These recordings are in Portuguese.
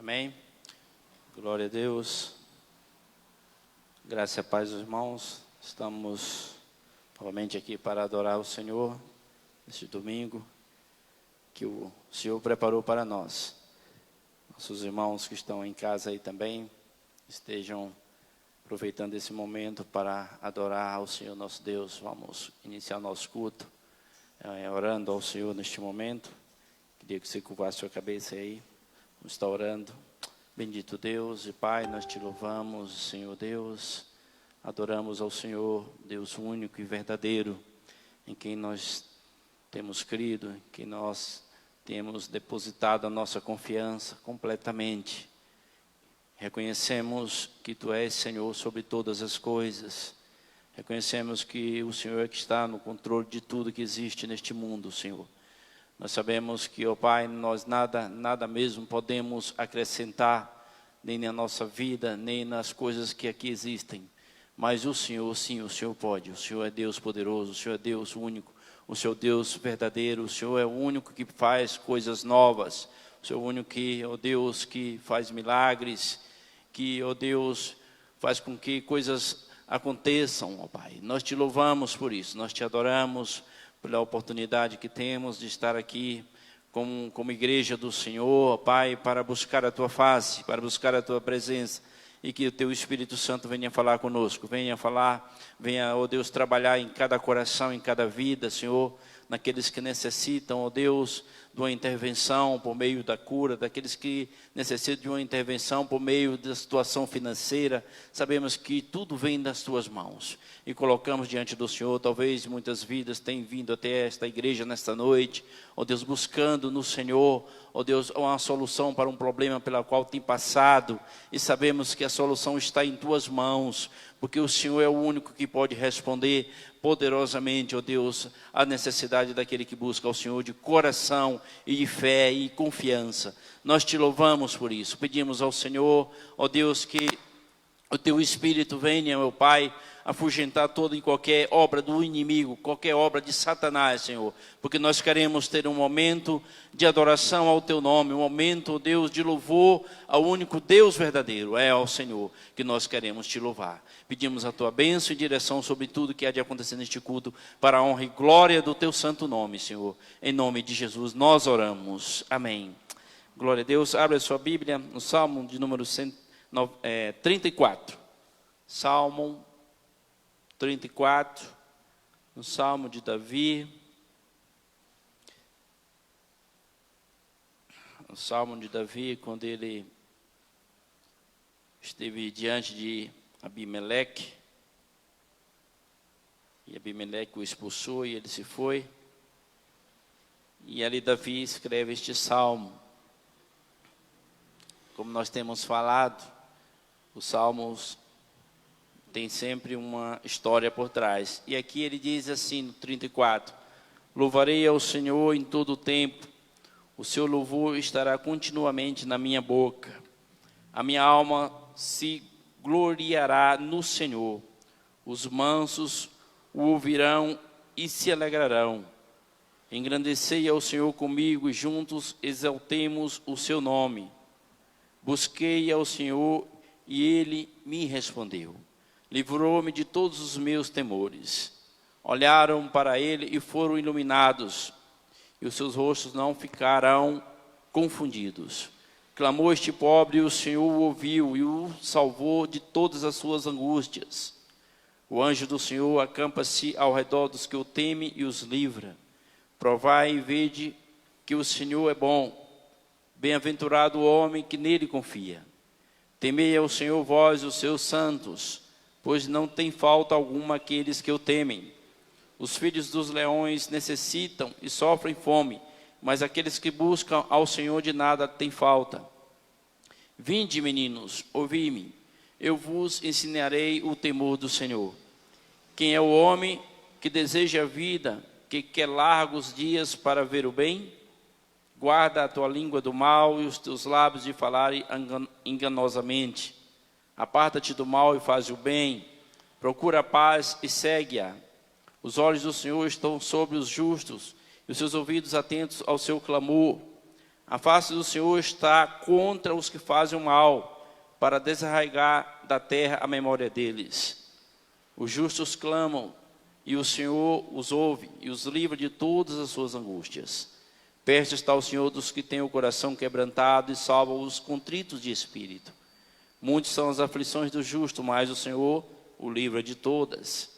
Amém? Glória a Deus. Graça e paz, irmãos. Estamos novamente aqui para adorar o Senhor neste domingo que o Senhor preparou para nós. Nossos irmãos que estão em casa aí também estejam aproveitando esse momento para adorar ao Senhor nosso Deus. Vamos iniciar nosso culto orando ao Senhor neste momento. Queria que você curvasse sua cabeça aí. Vamos estar orando. Bendito Deus e Pai, nós te louvamos, Senhor Deus. Adoramos ao Senhor, Deus único e verdadeiro, em quem nós temos crido, em quem nós temos depositado a nossa confiança completamente. Reconhecemos que Tu és Senhor sobre todas as coisas. Reconhecemos que o Senhor é que está no controle de tudo que existe neste mundo, Senhor. Nós sabemos que, ó Pai, nós nada mesmo podemos acrescentar, nem na nossa vida, nem nas coisas que aqui existem. Mas o Senhor, sim, o Senhor pode. O Senhor é Deus poderoso, o Senhor é Deus único, o Senhor é Deus verdadeiro, o Senhor é o único que faz coisas novas. O Senhor é o único que, ó Deus, que faz milagres, que, ó Deus, faz com que coisas aconteçam, ó Pai. Nós te louvamos por isso, nós te adoramos pela oportunidade que temos de estar aqui como igreja do Senhor, Pai, para buscar a Tua face, para buscar a Tua presença, e que o Teu Espírito Santo venha falar conosco, venha, ó Deus, trabalhar em cada coração, em cada vida, Senhor, naqueles que necessitam, ó Deus, de uma intervenção por meio da cura, daqueles que necessitam de uma intervenção por meio da situação financeira. Sabemos que tudo vem das Tuas mãos e colocamos diante do Senhor. Talvez muitas vidas tenham vindo até esta igreja nesta noite, ó Deus, buscando no Senhor, ó Deus, uma solução para um problema pelo qual tem passado, e sabemos que a solução está em Tuas mãos, porque o Senhor é o único que pode responder poderosamente, ó Deus, a necessidade daquele que busca ao Senhor de coração e de fé e confiança. Nós te louvamos por isso. Pedimos ao Senhor, ó Deus, que o Teu Espírito venha, meu Pai, afugentar toda e qualquer obra do inimigo, qualquer obra de Satanás, Senhor, porque nós queremos ter um momento de adoração ao Teu nome, um momento, ó Deus, de louvor ao único Deus verdadeiro, é ao Senhor que nós queremos Te louvar. Pedimos a Tua bênção e direção sobre tudo que há de acontecer neste culto, para a honra e glória do Teu santo nome, Senhor. Em nome de Jesus nós oramos. Amém. Glória a Deus. Abre a sua Bíblia no Salmo de número 34. Salmo 34, no Salmo de Davi. O Salmo de Davi, quando ele esteve diante de Abimeleque, e Abimeleque o expulsou e ele se foi. E ali Davi escreve este salmo. Como nós temos falado, os salmos têm sempre uma história por trás. E aqui ele diz assim no 34: louvarei ao Senhor em todo o tempo, o seu louvor estará continuamente na minha boca. A minha alma se gloriará no Senhor. Os mansos o ouvirão e se alegrarão. Engrandecei ao Senhor comigo e juntos exaltemos o seu nome. Busquei ao Senhor e Ele me respondeu. Livrou-me de todos os meus temores. Olharam para Ele e foram iluminados, e os seus rostos não ficarão confundidos. Clamou este pobre e o Senhor o ouviu e o salvou de todas as suas angústias. O anjo do Senhor acampa-se ao redor dos que o temem e os livra. Provai e vede que o Senhor é bom. Bem-aventurado o homem que nele confia. Temei ao Senhor vós, os seus santos, pois não tem falta alguma aqueles que o temem. Os filhos dos leões necessitam e sofrem fome, mas aqueles que buscam ao Senhor de nada têm falta. Vinde, meninos, ouvi-me, eu vos ensinarei o temor do Senhor. Quem é o homem que deseja a vida, que quer largos dias para ver o bem? Guarda a tua língua do mal e os teus lábios de falar enganosamente. Aparta-te do mal e faz o bem. Procura a paz e segue-a. Os olhos do Senhor estão sobre os justos e os seus ouvidos atentos ao seu clamor. A face do Senhor está contra os que fazem o mal, para desarraigar da terra a memória deles. Os justos clamam, e o Senhor os ouve, e os livra de todas as suas angústias. Perto está o Senhor dos que têm o coração quebrantado, e salva os contritos de espírito. Muitas são as aflições do justo, mas o Senhor o livra de todas.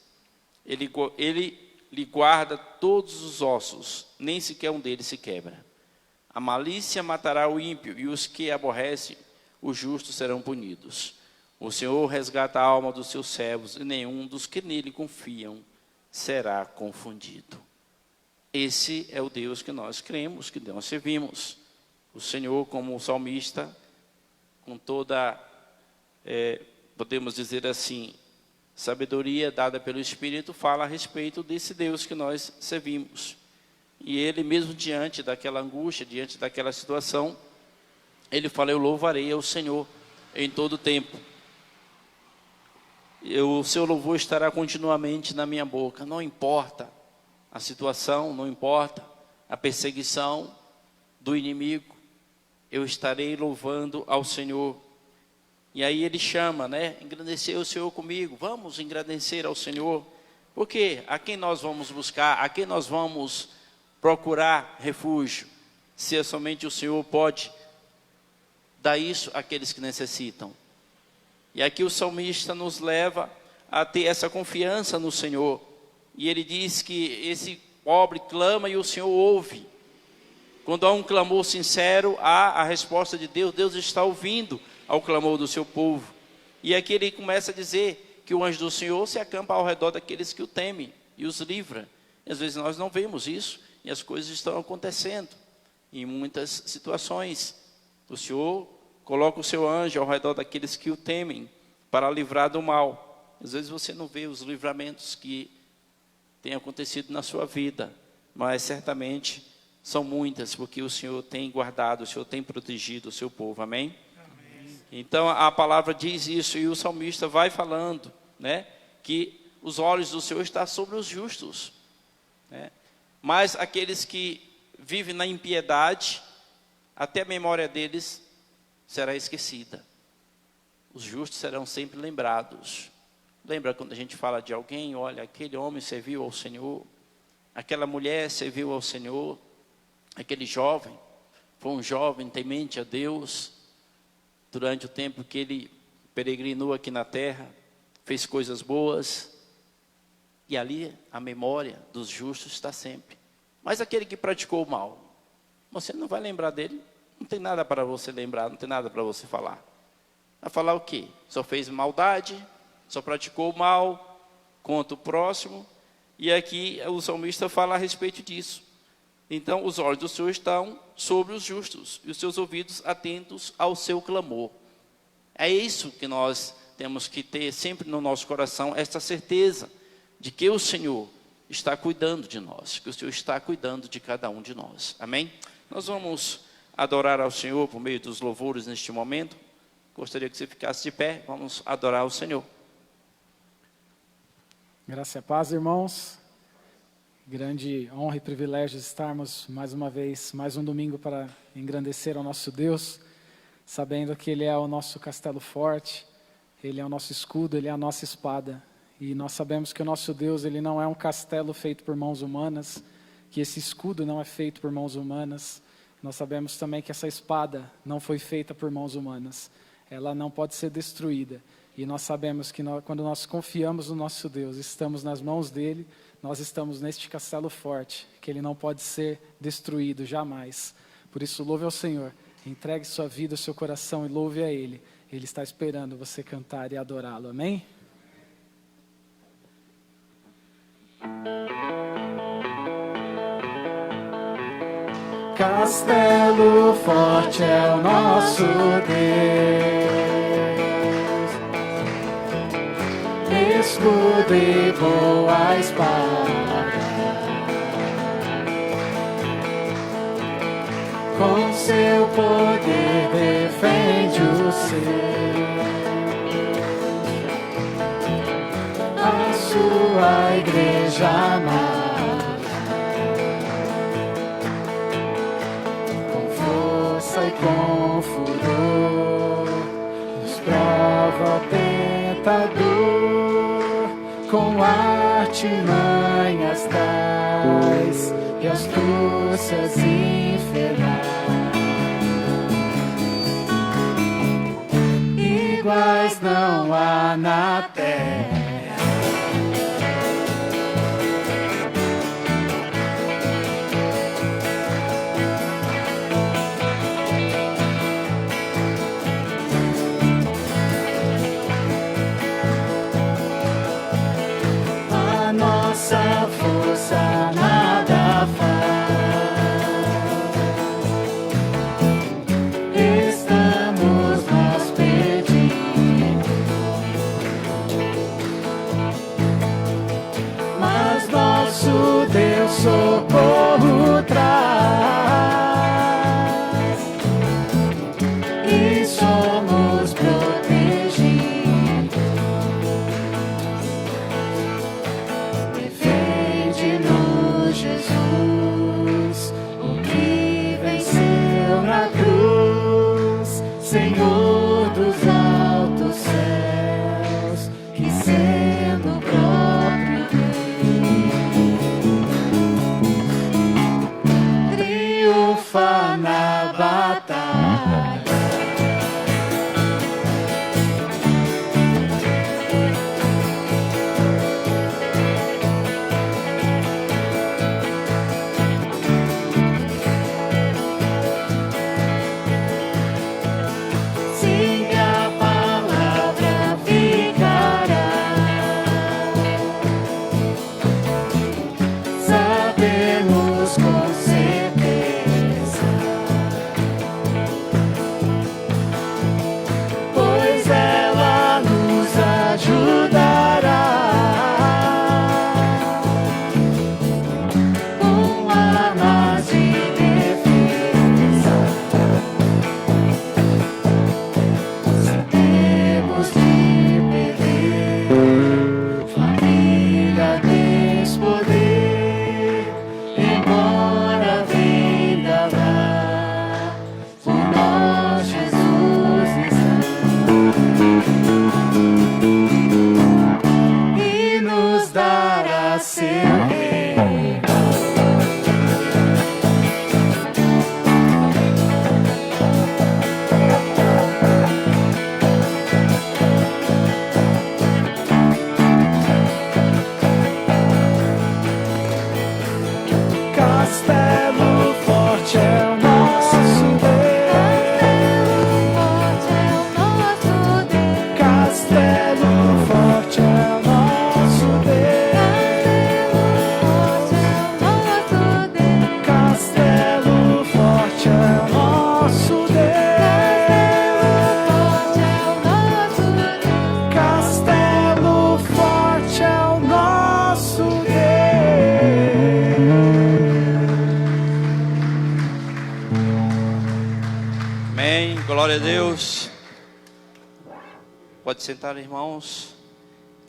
Ele lhe guarda todos os ossos, nem sequer um deles se quebra. A malícia matará o ímpio, e os que aborrecem os justos serão punidos. O Senhor resgata a alma dos seus servos, e nenhum dos que nele confiam será confundido. Esse é o Deus que nós cremos, que nós servimos. O Senhor, como o salmista, com toda, podemos dizer assim, sabedoria dada pelo Espírito, fala a respeito desse Deus que nós servimos. E ele mesmo diante daquela angústia, diante daquela situação, ele fala: eu louvarei ao Senhor em todo o tempo. O seu louvor estará continuamente na minha boca. Não importa a situação, não importa a perseguição do inimigo, eu estarei louvando ao Senhor. E aí ele chama, engrandecer o Senhor comigo. Vamos engrandecer ao Senhor. Porque a quem nós vamos buscar, a quem nós vamos procurar refúgio, se é somente o Senhor pode dar isso àqueles que necessitam. E aqui o salmista nos leva a ter essa confiança no Senhor. E ele diz que esse pobre clama e o Senhor ouve. Quando há um clamor sincero, há a resposta de Deus. Deus está ouvindo ao clamor do seu povo. E aqui ele começa a dizer que o anjo do Senhor se acampa ao redor daqueles que o temem e os livra. E às vezes nós não vemos isso, e as coisas estão acontecendo. Em muitas situações, o Senhor coloca o seu anjo ao redor daqueles que o temem, para livrar do mal. Às vezes você não vê os livramentos que têm acontecido na sua vida, mas certamente são muitas, porque o Senhor tem guardado, o Senhor tem protegido o seu povo, amém? Amém. Então a palavra diz isso, e o salmista vai falando, que os olhos do Senhor estão sobre os justos, mas aqueles que vivem na impiedade, até a memória deles será esquecida. Os justos serão sempre lembrados. Lembra quando a gente fala de alguém, olha, aquele homem serviu ao Senhor, aquela mulher serviu ao Senhor, aquele jovem foi um jovem temente a Deus, durante o tempo que ele peregrinou aqui na terra, fez coisas boas, e ali a memória dos justos está sempre. Mas aquele que praticou o mal, você não vai lembrar dele, não tem nada para você lembrar, não tem nada para você falar. Vai falar o quê? Só fez maldade, só praticou o mal contra o próximo, e aqui o salmista fala a respeito disso. Então os olhos do Senhor estão sobre os justos, e os seus ouvidos atentos ao seu clamor. É isso que nós temos que ter sempre no nosso coração, esta certeza de que o Senhor está cuidando de nós, que o Senhor está cuidando de cada um de nós, amém? Nós vamos adorar ao Senhor por meio dos louvores neste momento. Gostaria que você ficasse de pé, vamos adorar o Senhor. Graça e paz, irmãos. Grande honra e privilégio estarmos mais uma vez, mais um domingo para engrandecer ao nosso Deus, sabendo que Ele é o nosso castelo forte, Ele é o nosso escudo, Ele é a nossa espada. E nós sabemos que o nosso Deus, Ele não é um castelo feito por mãos humanas, que esse escudo não é feito por mãos humanas. Nós sabemos também que essa espada não foi feita por mãos humanas. Ela não pode ser destruída. E nós sabemos que quando nós confiamos no nosso Deus, estamos nas mãos dEle, nós estamos neste castelo forte, que Ele não pode ser destruído jamais. Por isso, louve ao Senhor, entregue sua vida, seu coração e louve a Ele. Ele está esperando você cantar e adorá-lo, amém? Castelo forte é o nosso Deus, escudo e boa espada, com seu poder defende o seu, a sua igreja amada. ó tentador, com artimanhas tais e astúcias infernais. Iguais não há na terra. Nossa força nada faz. Estamos nós perdidos, mas nosso Deus socorro traz e somos protegidos. Jesus, o que venceu na cruz, Senhor dos altos céus, que sendo o próprio Deus, triunfa na batalha. Glória a Deus. Pode sentar, irmãos.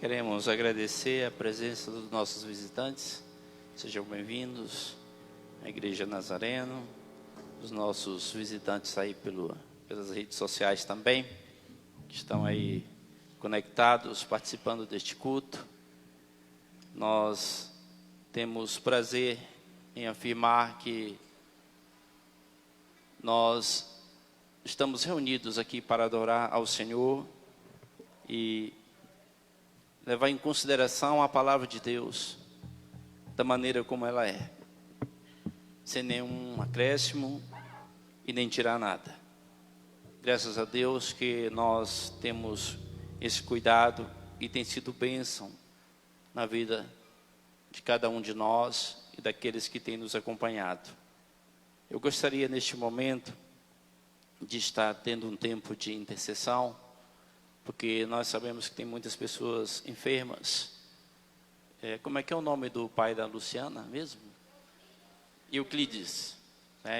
Queremos agradecer a presença dos nossos visitantes. Sejam bem-vindos à Igreja Nazareno. Os nossos visitantes aí pelas redes sociais também, que estão aí conectados, participando deste culto. Nós temos prazer em afirmar que nós estamos reunidos aqui para adorar ao Senhor e levar em consideração a palavra de Deus da maneira como ela é, sem nenhum acréscimo e nem tirar nada. Graças a Deus que nós temos esse cuidado e tem sido bênção na vida de cada um de nós e daqueles que têm nos acompanhado. Eu gostaria neste momento de estar tendo um tempo de intercessão, porque nós sabemos que tem muitas pessoas enfermas. Como é que é o nome do pai da Luciana mesmo? Euclides.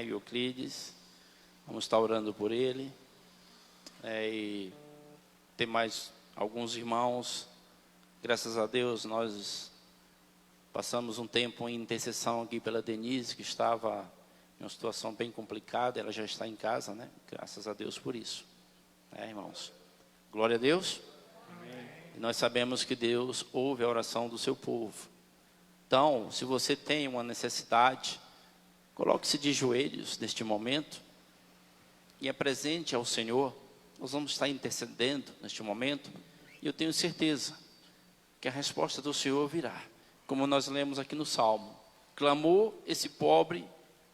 Euclides. Vamos estar orando por ele. E tem mais alguns irmãos. Graças a Deus nós passamos um tempo em intercessão aqui pela Denise, que estava em uma situação bem complicada. Ela já está em casa, né? Graças a Deus por isso, irmãos. Glória a Deus. E nós sabemos que Deus ouve a oração do seu povo. Então, se você tem uma necessidade, coloque-se de joelhos neste momento e apresente ao Senhor. Nós vamos estar intercedendo neste momento e eu tenho certeza que a resposta do Senhor virá. Como nós lemos aqui no Salmo, clamou esse pobre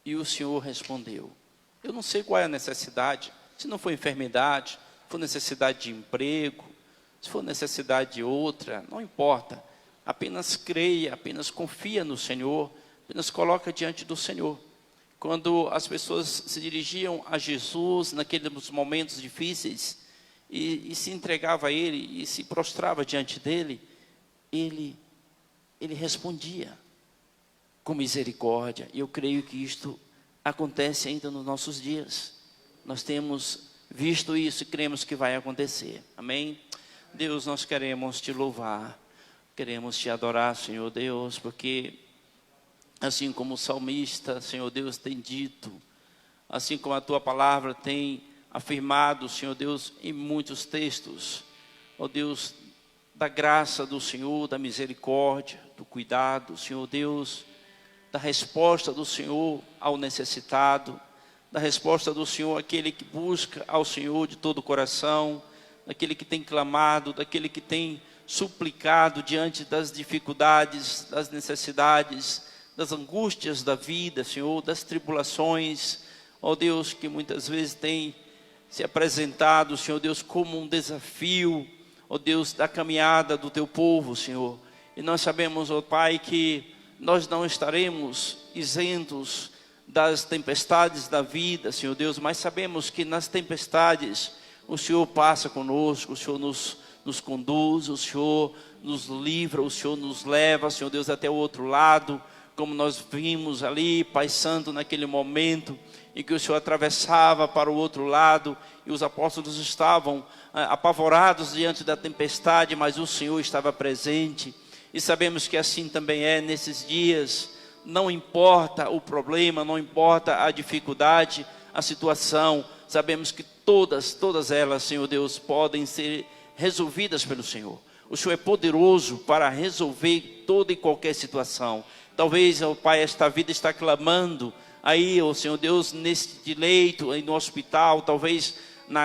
e o Senhor respondeu. Eu não sei qual é a necessidade, se não for enfermidade, se for necessidade de emprego, se for necessidade de outra, não importa. Apenas creia, apenas confia no Senhor, apenas coloca diante do Senhor. Quando as pessoas se dirigiam a Jesus naqueles momentos difíceis e se entregava a Ele e se prostrava diante dEle, Ele respondia com misericórdia. E eu creio que isto acontece ainda nos nossos dias. Nós temos visto isso e cremos que vai acontecer. Amém? Deus, nós queremos te louvar, queremos te adorar, Senhor Deus, porque assim como o salmista, Senhor Deus, tem dito, assim como a tua palavra tem afirmado, Senhor Deus, em muitos textos, ó Deus, da graça do Senhor, da misericórdia, do cuidado, Senhor Deus, da resposta do Senhor ao necessitado, da resposta do Senhor àquele que busca ao Senhor de todo o coração, daquele que tem clamado, daquele que tem suplicado diante das dificuldades, das necessidades, das angústias da vida, Senhor, das tribulações, ó Deus, que muitas vezes tem se apresentado, Senhor Deus, como um desafio, ó Deus, da caminhada do teu povo, Senhor. E nós sabemos, ó Pai, que nós não estaremos isentos das tempestades da vida, Senhor Deus, mas sabemos que nas tempestades o Senhor passa conosco, o Senhor nos conduz, o Senhor nos livra, o Senhor nos leva, Senhor Deus, até o outro lado, como nós vimos ali, Pai Santo, naquele momento em que o Senhor atravessava para o outro lado e os apóstolos estavam apavorados diante da tempestade, mas o Senhor estava presente. E sabemos que assim também é nesses dias. Não importa o problema, não importa a dificuldade, a situação, sabemos que todas elas, Senhor Deus, podem ser resolvidas pelo Senhor. O Senhor é poderoso para resolver toda e qualquer situação. Talvez, ó Pai, esta vida está clamando aí, ó Senhor Deus, neste leito, aí no hospital, talvez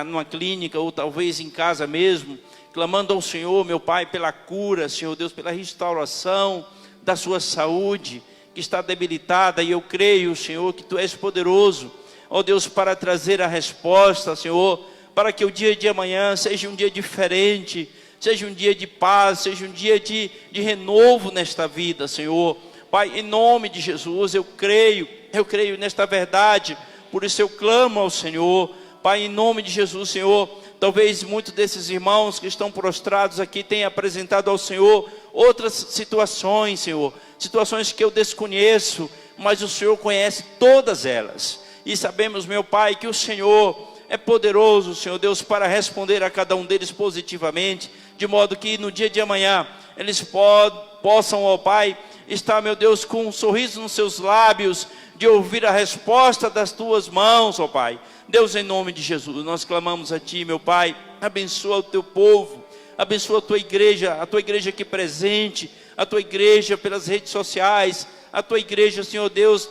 numa clínica, ou talvez em casa mesmo, clamando ao Senhor, meu Pai, pela cura, Senhor Deus, pela restauração da sua saúde, que está debilitada, e eu creio, Senhor, que Tu és poderoso, ó Deus, para trazer a resposta, Senhor, para que o dia de amanhã seja um dia diferente, seja um dia de paz, seja um dia de renovo nesta vida, Senhor. Pai, em nome de Jesus, eu creio nesta verdade, por isso eu clamo ao Senhor, Pai, em nome de Jesus, Senhor. Talvez muitos desses irmãos que estão prostrados aqui tenham apresentado ao Senhor outras situações, Senhor, situações que eu desconheço, mas o Senhor conhece todas elas, e sabemos, meu Pai, que o Senhor é poderoso, Senhor Deus, para responder a cada um deles positivamente, de modo que no dia de amanhã eles possam, ó Pai, estar, meu Deus, com um sorriso nos seus lábios, de ouvir a resposta das Tuas mãos, ó Pai. Deus, em nome de Jesus, nós clamamos a Ti, meu Pai, abençoa o Teu povo, abençoa a Tua igreja aqui presente, a Tua igreja pelas redes sociais, a Tua igreja, Senhor Deus,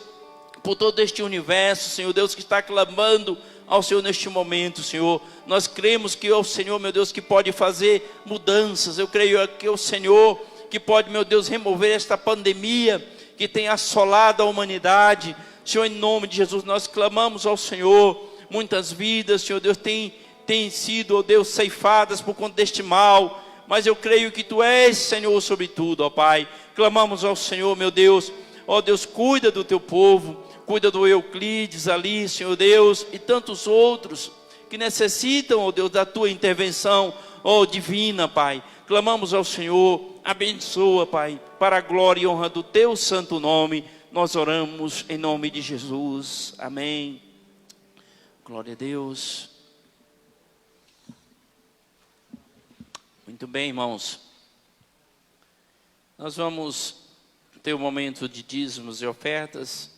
por todo este universo, Senhor Deus, que está clamando ao Senhor neste momento, Senhor. Nós cremos que é o Senhor, meu Deus, que pode fazer mudanças. Eu creio que é o Senhor que pode, meu Deus, remover esta pandemia que tem assolado a humanidade. Senhor, em nome de Jesus, nós clamamos ao Senhor. Muitas vidas, Senhor Deus, têm sido, ó Deus, ceifadas por conta deste mal, mas eu creio que Tu és, Senhor, sobre tudo, ó Pai. Clamamos ao Senhor, meu Deus, ó Deus, cuida do Teu povo, cuida do Euclides ali, Senhor Deus, e tantos outros que necessitam, ó Deus, da Tua intervenção, ó divina, Pai. Clamamos ao Senhor, abençoa, Pai, para a glória e honra do Teu santo nome, nós oramos em nome de Jesus, amém. Glória a Deus. Muito bem, irmãos. Nós vamos ter um momento de dízimos e ofertas,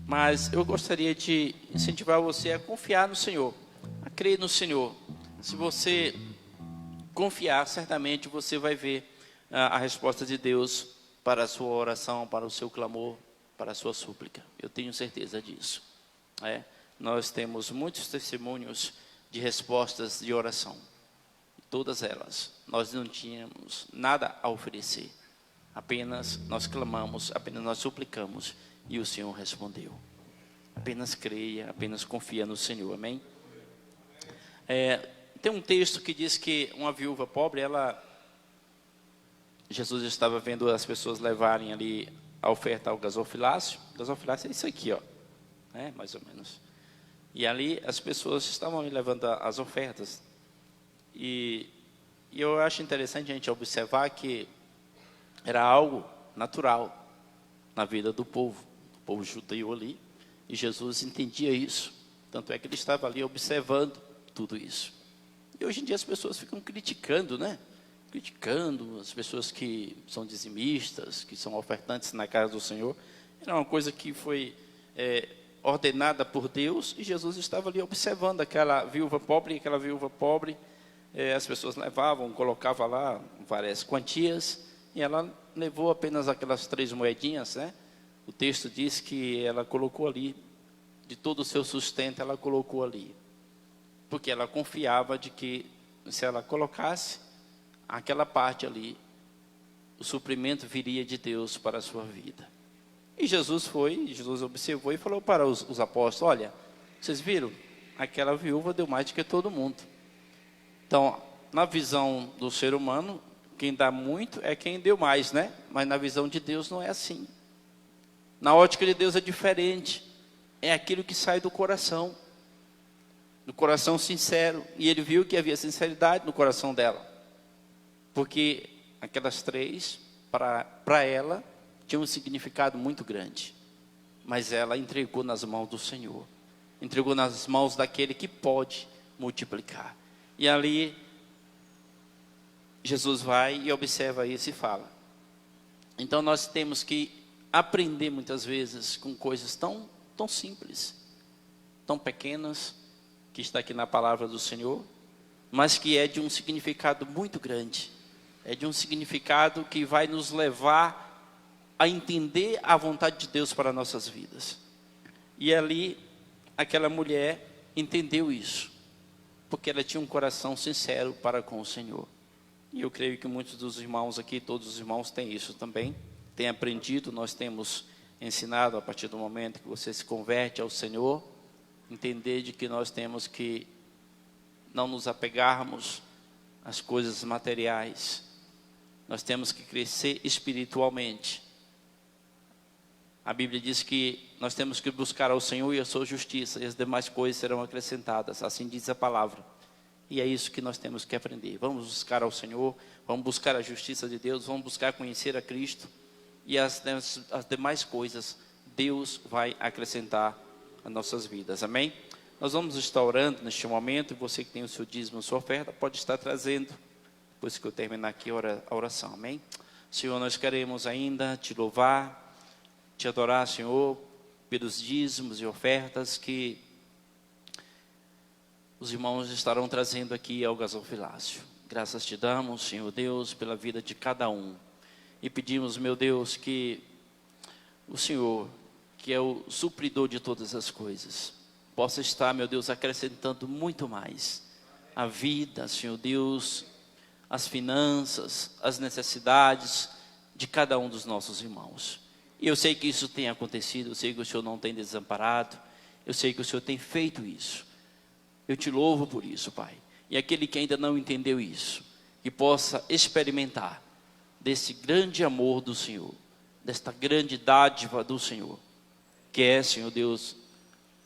mas eu gostaria de incentivar você a confiar no Senhor, a crer no Senhor. Se você confiar, certamente você vai ver a resposta de Deus para a sua oração, para o seu clamor, para a sua súplica. Eu tenho certeza disso. Nós temos muitos testemunhos de respostas de oração. Todas elas, nós não tínhamos nada a oferecer. Apenas nós clamamos, apenas nós suplicamos e o Senhor respondeu. Apenas creia, apenas confia no Senhor, amém? Tem um texto que diz que uma viúva pobre, Jesus estava vendo as pessoas levarem ali a oferta ao gasofilácio. Gasofilácio é isso aqui, ó, mais ou menos. E ali as pessoas estavam levando as ofertas. E eu acho interessante a gente observar que era algo natural na vida do povo judeu ali. E Jesus entendia isso. Tanto é que ele estava ali observando tudo isso. E hoje em dia as pessoas ficam criticando, criticando as pessoas que são dizimistas, que são ofertantes na casa do Senhor. Era uma coisa que foi ordenada por Deus, e Jesus estava ali observando aquela viúva pobre, as pessoas levavam, colocavam lá várias quantias, e ela levou apenas aquelas 3 moedinhas, O texto diz que ela colocou ali, de todo o seu sustento, ela colocou ali, porque ela confiava de que, se ela colocasse aquela parte ali, o suprimento viria de Deus para a sua vida. E Jesus observou e falou para os apóstolos: olha, vocês viram? Aquela viúva deu mais do que todo mundo. Então, na visão do ser humano, quem dá muito é quem deu mais, Mas na visão de Deus não é assim. Na ótica de Deus é diferente. É aquilo que sai do coração sincero. E ele viu que havia sinceridade no coração dela. Porque aquelas 3, para ela, tinham um significado muito grande. Mas ela entregou nas mãos do Senhor. Entregou nas mãos daquele que pode multiplicar. E ali, Jesus vai e observa isso e fala. Então nós temos que aprender muitas vezes com coisas tão simples, tão pequenas, que está aqui na palavra do Senhor, mas que é de um significado muito grande. É de um significado que vai nos levar a entender a vontade de Deus para nossas vidas. E ali, aquela mulher entendeu isso, porque ela tinha um coração sincero para com o Senhor. E eu creio que muitos dos irmãos aqui, todos os irmãos têm isso também, têm aprendido. Nós temos ensinado, a partir do momento que você se converte ao Senhor, entender de que nós temos que não nos apegarmos às coisas materiais. Nós temos que crescer espiritualmente. A Bíblia diz que nós temos que buscar ao Senhor e a sua justiça, e as demais coisas serão acrescentadas, assim diz a palavra. E é isso que nós temos que aprender. Vamos buscar ao Senhor, vamos buscar a justiça de Deus, vamos buscar conhecer a Cristo, e as demais coisas Deus vai acrescentar às nossas vidas, amém? Nós vamos estar orando neste momento, e você que tem o seu dízimo, a sua oferta, pode estar trazendo, depois que eu terminar aqui a oração, amém? Senhor, nós queremos ainda te louvar, te adorar, Senhor, pelos dízimos e ofertas que os irmãos estarão trazendo aqui ao gasofilácio. Graças te damos, Senhor Deus, pela vida de cada um. E pedimos, meu Deus, que o Senhor, que é o supridor de todas as coisas, possa estar, meu Deus, acrescentando muito mais a vida, Senhor Deus, as finanças, as necessidades de cada um dos nossos irmãos. E eu sei que isso tem acontecido, eu sei que o Senhor não tem desamparado, eu sei que o Senhor tem feito isso. Eu te louvo por isso, Pai. E aquele que ainda não entendeu isso, que possa experimentar desse grande amor do Senhor, desta grande dádiva do Senhor, que é, Senhor Deus,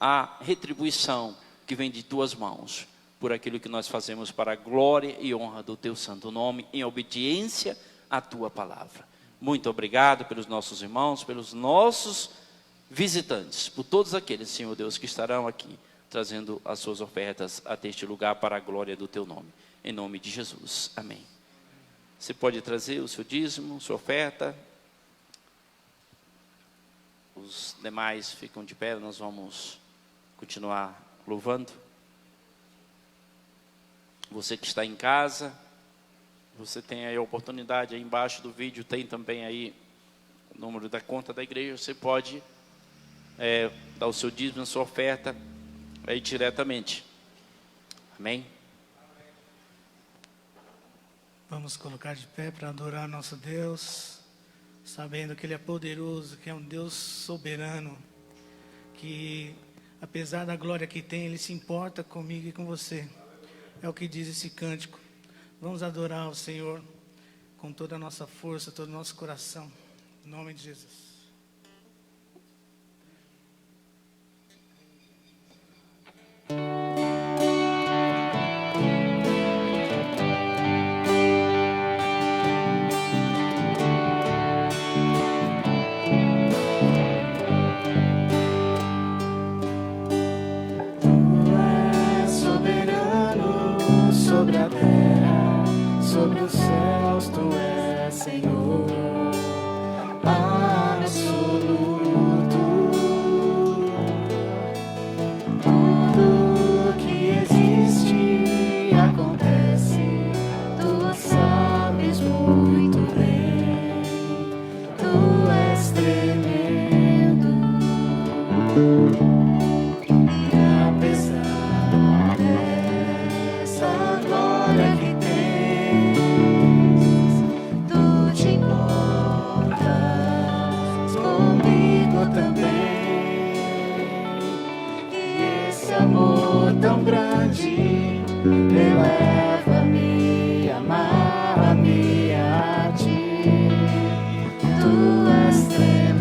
a retribuição que vem de tuas mãos, por aquilo que nós fazemos para a glória e honra do teu santo nome, em obediência à tua palavra. Muito obrigado pelos nossos irmãos, pelos nossos visitantes, por todos aqueles, Senhor Deus, que estarão aqui, trazendo as suas ofertas até este lugar para a glória do teu nome. Em nome de Jesus. Amém. Você pode trazer o seu dízimo, sua oferta. Os demais ficam de pé, nós vamos continuar louvando. Você que está em casa, Você tem aí a oportunidade, aí embaixo do vídeo tem também aí o número da conta da igreja. Você pode dar o seu dízimo, a sua oferta aí diretamente. Amém? Vamos colocar de pé para adorar nosso Deus, sabendo que Ele é poderoso, que é um Deus soberano, que apesar da glória que tem, Ele se importa comigo e com você. É o que diz esse cântico. Vamos adorar o Senhor com toda a nossa força, todo o nosso coração. Em nome de Jesus. Sobre os céus tu és Senhor absoluto. Tudo que existe acontece, tu sabes muito bem. Tu és tremendo. Apesar dessa glória que tão grande, eleva-me, amarra-me a ti. Tu és tremendo.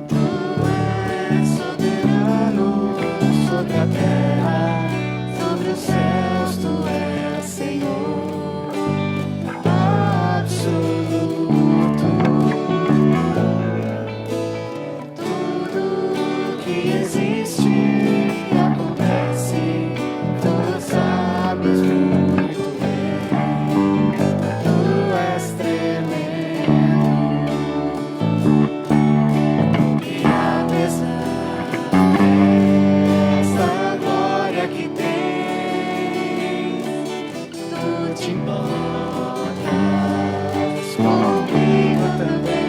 Tu és soberano sobre a terra, sobre os céus tu és Senhor absoluto. Tudo que existe acontece, tu sabes muito bem. Tu és tremendo. E apesar dessa glória que tem, tu te importas comigo também.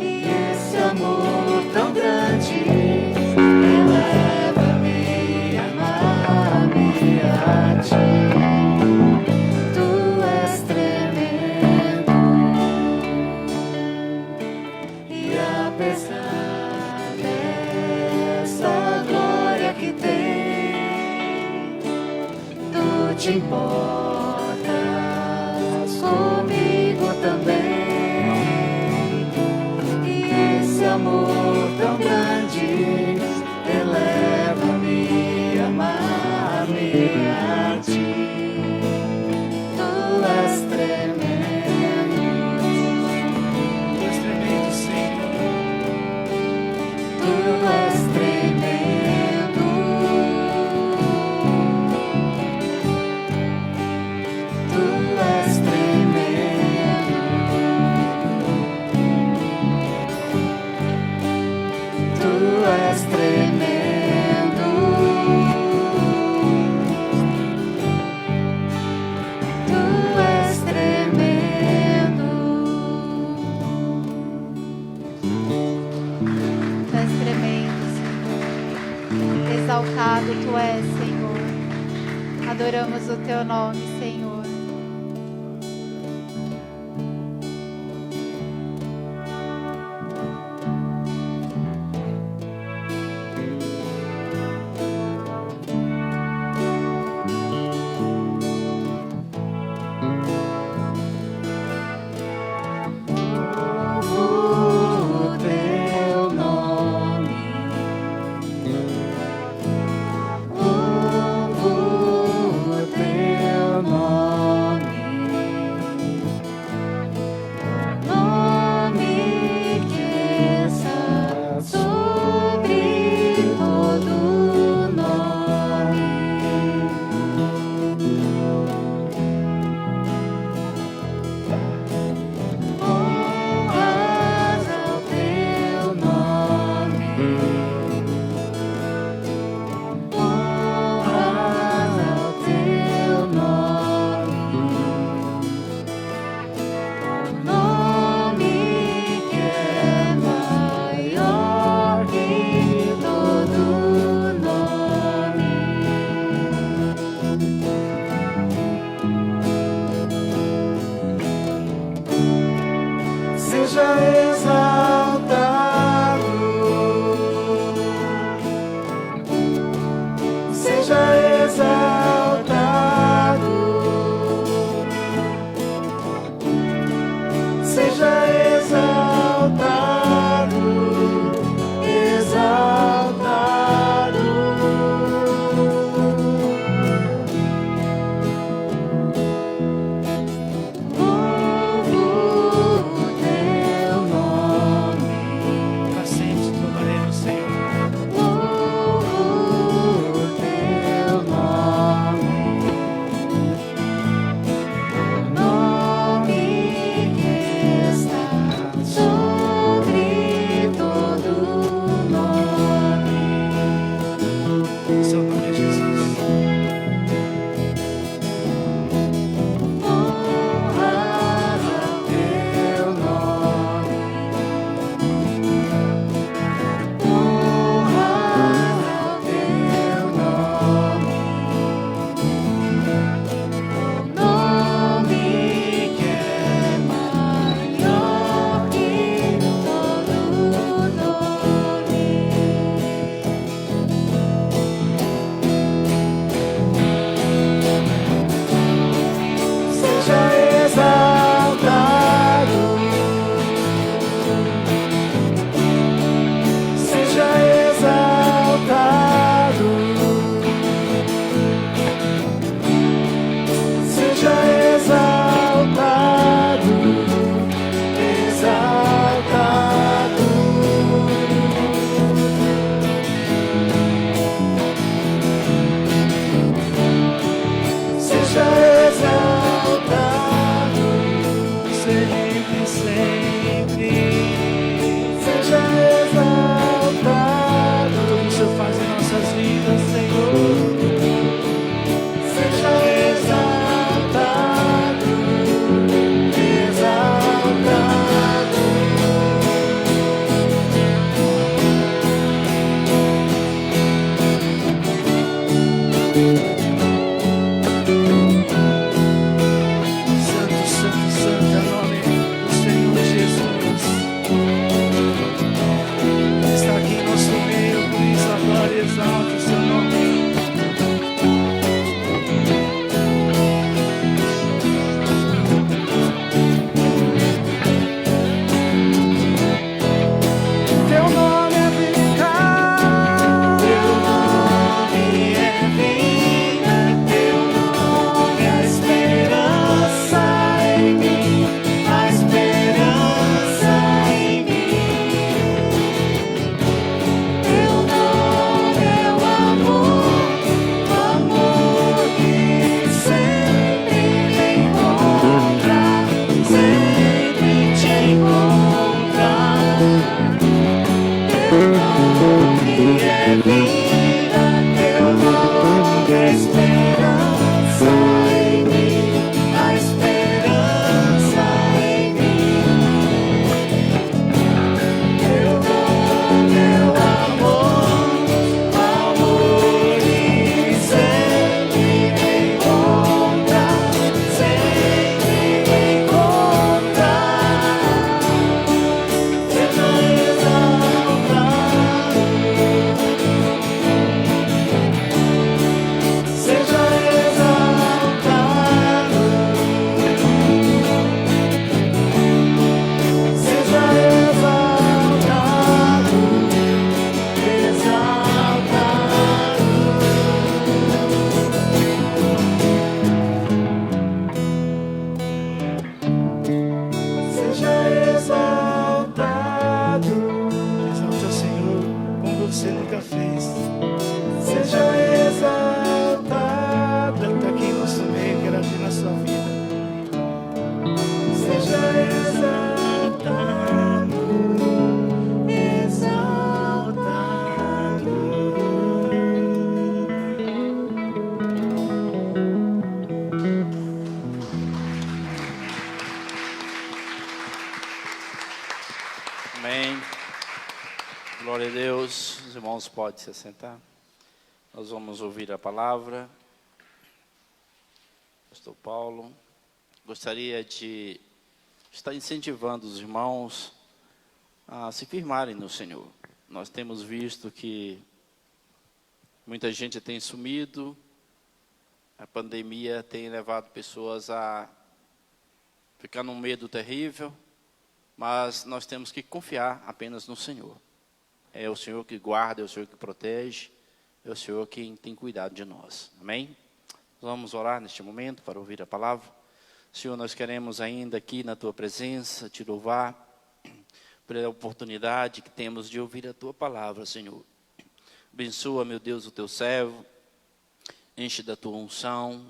E esse amor tão grande eleva-me, amarra-me a ti. Tu és tremendo. E apesar dessa glória que tem, tu te importas comigo também. E esse amor tão grande eleva-me, amarra-me a ti. Tu és tremendo. Tu és tremendo, Senhor. Tu és tremendo. Tu és tremendo. Tu és tremendo. Tu és tremendo. Tu és tremendo, Senhor. Exaltado Tu és, Senhor. Adoramos o Teu nome, Senhor. O teu nome, o teu nome. é vida, teu nome é esperança em mim, a esperança em mim. Teu nome, teu amor e sempre me encontrar, sempre me encontrar. Seja exaltado, seja exaltado, seja exaltado, seja exaltado. Exalte ao Senhor como você nunca fez. Seja exaltado, Ele está aqui em nosso meio, quer agir na sua vida. seja exaltado, exaltado. Amém. Glória a Deus. Os irmãos podem se assentar. Nós vamos ouvir a palavra. Pastor Paulo, gostaria de estar incentivando os irmãos a se firmarem no Senhor. Nós temos visto que muita gente tem sumido, a pandemia tem levado pessoas a ficar num medo terrível, mas nós temos que confiar apenas no Senhor. É o Senhor que guarda, é o Senhor que protege, é o Senhor quem tem cuidado de nós. Amém? Vamos orar neste momento para ouvir a palavra. Senhor, nós queremos ainda aqui na Tua presença te louvar pela oportunidade que temos de ouvir a Tua palavra, Senhor. Abençoa, meu Deus, o Teu servo, enche da Tua unção,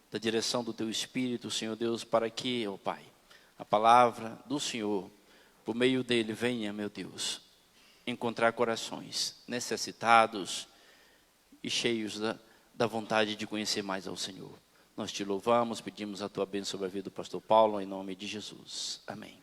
da direção do Teu Espírito, Senhor Deus, para que, ó Pai, a palavra do Senhor, por meio dele, venha, meu Deus, encontrar corações necessitados e cheios da vontade de conhecer mais ao Senhor. Nós te louvamos, pedimos a tua bênção sobre a vida do pastor Paulo, em nome de Jesus. Amém.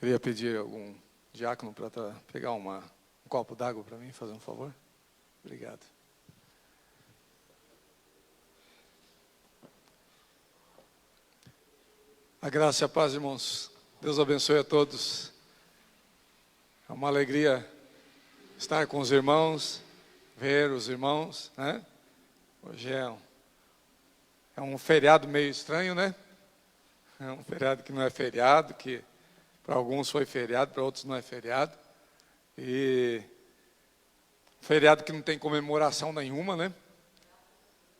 Eu ia pedir algum diácono para pegar um copo d'água para mim, fazer um favor. Obrigado. A graça e a paz, irmãos. Deus abençoe a todos. É uma alegria estar com os irmãos, ver os irmãos, né? Hoje é um feriado meio estranho, né? É um feriado que não é feriado, que para alguns foi feriado, para outros não é feriado. E feriado que não tem comemoração nenhuma, né?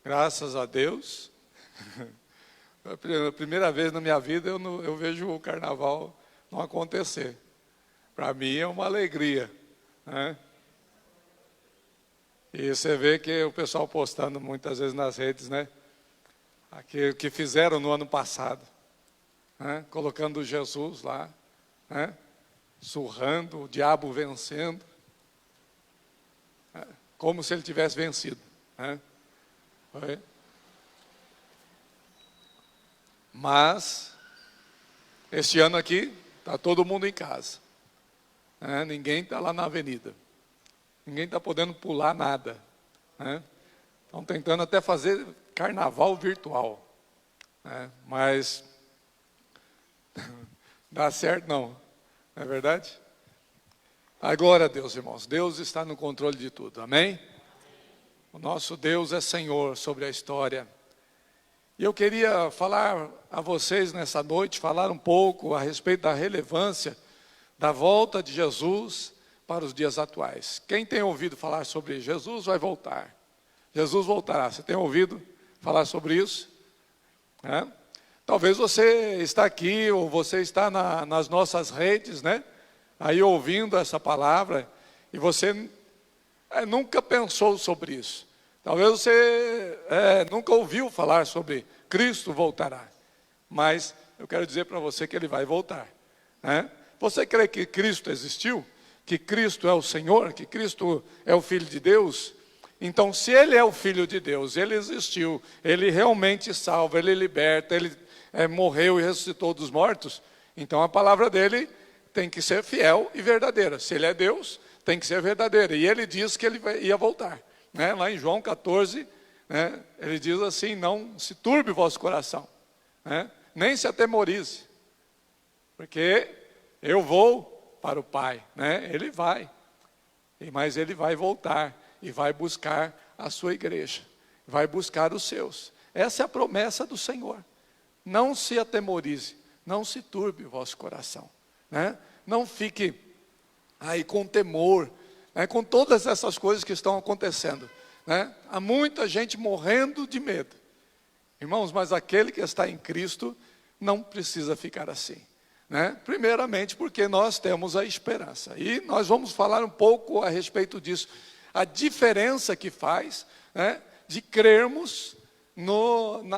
Graças a Deus. A primeira vez na minha vida eu vejo o carnaval não acontecer. Para mim é uma alegria, né? E você vê que o pessoal postando muitas vezes nas redes, né? Aquilo que fizeram no ano passado, né? Colocando Jesus lá, né? Surrando, o diabo vencendo, né? Como se ele tivesse vencido, né? Foi. Mas este ano aqui está todo mundo em casa, né? Ninguém está lá na avenida, ninguém está podendo pular nada, né? Estão tentando até fazer carnaval virtual, né? Mas dá certo não é verdade? A glória a Deus, irmãos. Deus está no controle de tudo, amém? O nosso Deus é Senhor sobre a história. E eu queria falar a vocês nessa noite, falar um pouco a respeito da relevância da volta de Jesus para os dias atuais. Quem tem ouvido falar sobre Jesus vai voltar. Jesus voltará. Você tem ouvido falar sobre isso? É? Talvez você está aqui ou você está nas nossas redes, né? aí ouvindo essa palavra, e você nunca pensou sobre isso. Talvez você nunca ouviu falar sobre Cristo voltará. Mas eu quero dizer para você que Ele vai voltar, né? Você crê que Cristo existiu? Que Cristo é o Senhor? Que Cristo é o Filho de Deus? Então, se Ele é o Filho de Deus, Ele existiu, Ele realmente salva, Ele liberta, Ele morreu e ressuscitou dos mortos, então a palavra dEle tem que ser fiel e verdadeira. Se Ele é Deus, tem que ser verdadeira. E Ele diz que Ele ia voltar, né? Lá em João 14, né? Ele diz assim: não se turbe o vosso coração, né? Nem se atemorize, porque eu vou para o Pai, né? Ele vai, mas Ele vai voltar e vai buscar a sua igreja, vai buscar os seus. Essa é a promessa do Senhor. Não se atemorize, não se turbe o vosso coração, né? Não fique aí com temor, né? Com todas essas coisas que estão acontecendo, né? Há muita gente morrendo de medo, irmãos, mas aquele que está em Cristo não precisa ficar assim, né? Primeiramente porque nós temos a esperança, e nós vamos falar um pouco a respeito disso, a diferença que faz, né, de crermos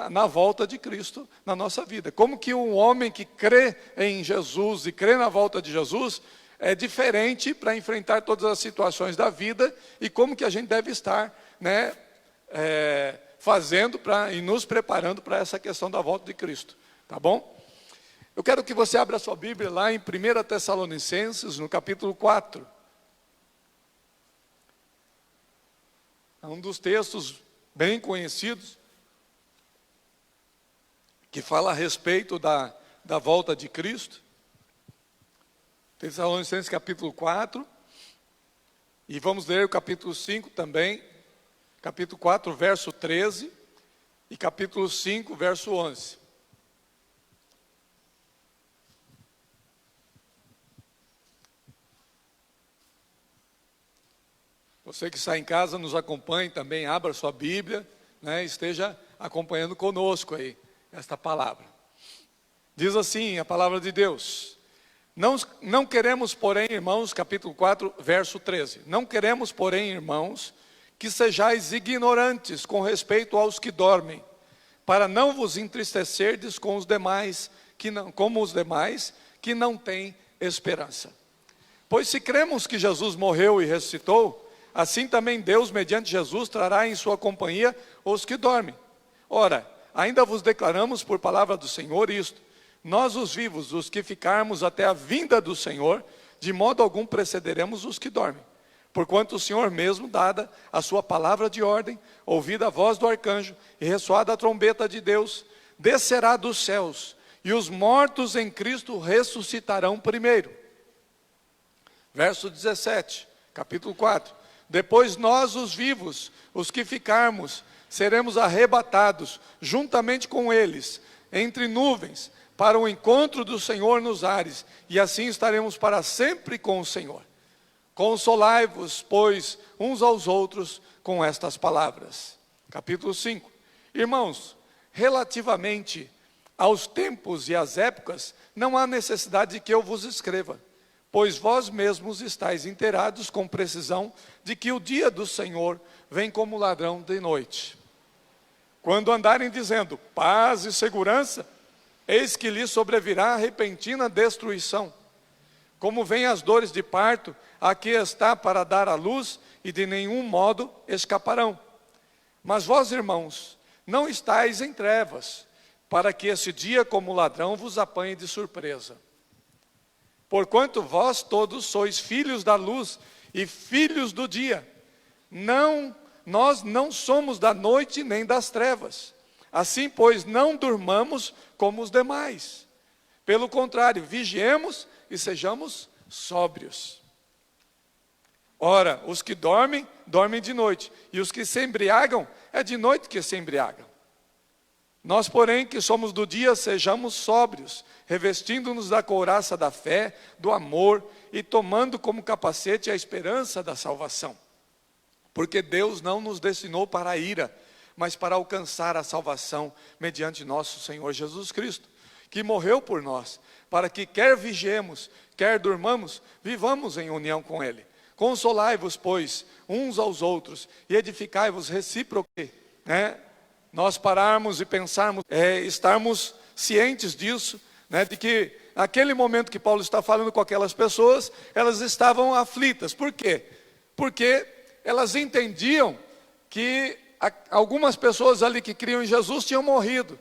na volta de Cristo na nossa vida. Como que um homem que crê em Jesus e crê na volta de Jesus é diferente para enfrentar todas as situações da vida, e como que a gente deve estar, né, fazendo e nos preparando para essa questão da volta de Cristo. Tá bom? Eu quero que você abra a sua Bíblia lá em 1 Tessalonicenses, no capítulo 4. É um dos textos bem conhecidos, que fala a respeito da volta de Cristo. Tessalonicenses capítulo 4, e vamos ler o capítulo 5 também, capítulo 4, verso 13, e capítulo 5, verso 11. Você que está em casa, nos acompanhe também, abra sua Bíblia, né, esteja acompanhando conosco aí, esta palavra. Diz assim a palavra de Deus: não queremos, porém, irmãos, capítulo 4, verso 13. Não queremos, porém, irmãos, que sejais ignorantes com respeito aos que dormem, para não vos entristecerdes com os demais, como os demais, que não têm esperança. Pois se cremos que Jesus morreu e ressuscitou, assim também Deus, mediante Jesus, trará em sua companhia os que dormem. Ora, ainda vos declaramos por palavra do Senhor isto: nós os vivos, os que ficarmos até a vinda do Senhor, de modo algum precederemos os que dormem. Porquanto o Senhor mesmo, dada a sua palavra de ordem, ouvida a voz do arcanjo e ressoada a trombeta de Deus, descerá dos céus, e os mortos em Cristo ressuscitarão primeiro. Verso 17, capítulo 4. Depois nós, os vivos, os que ficarmos, seremos arrebatados, juntamente com eles, entre nuvens, para o encontro do Senhor nos ares, e assim estaremos para sempre com o Senhor. Consolai-vos, pois, uns aos outros com estas palavras. Capítulo 5. Irmãos, relativamente aos tempos e às épocas, não há necessidade de que eu vos escreva, pois vós mesmos estáis inteirados com precisão de que o dia do Senhor vem como ladrão de noite. Quando andarem dizendo paz e segurança, eis que lhes sobrevirá repentina destruição. Como vêm as dores de parto, aqui está para dar à luz, e de nenhum modo escaparão. Mas vós, irmãos, não estáis em trevas, para que esse dia como ladrão vos apanhe de surpresa. Porquanto vós todos sois filhos da luz e filhos do dia. Nós não somos da noite nem das trevas. Assim, pois, não durmamos como os demais. Pelo contrário, vigiemos e sejamos sóbrios. Ora, os que dormem, dormem de noite. E os que se embriagam, é de noite que se embriagam. Nós, porém, que somos do dia, sejamos sóbrios, revestindo-nos da couraça da fé, do amor, e tomando como capacete a esperança da salvação. Porque Deus não nos destinou para a ira, mas para alcançar a salvação mediante nosso Senhor Jesus Cristo, que morreu por nós, para que quer vigiemos, quer durmamos, vivamos em união com Ele. Consolai-vos, pois, uns aos outros, e edificai-vos recíprocamente, né? Nós pararmos e pensarmos, estarmos cientes disso, né? De que naquele momento que Paulo está falando com aquelas pessoas, elas estavam aflitas. Por quê? Porque elas entendiam que algumas pessoas ali que criam em Jesus tinham morrido.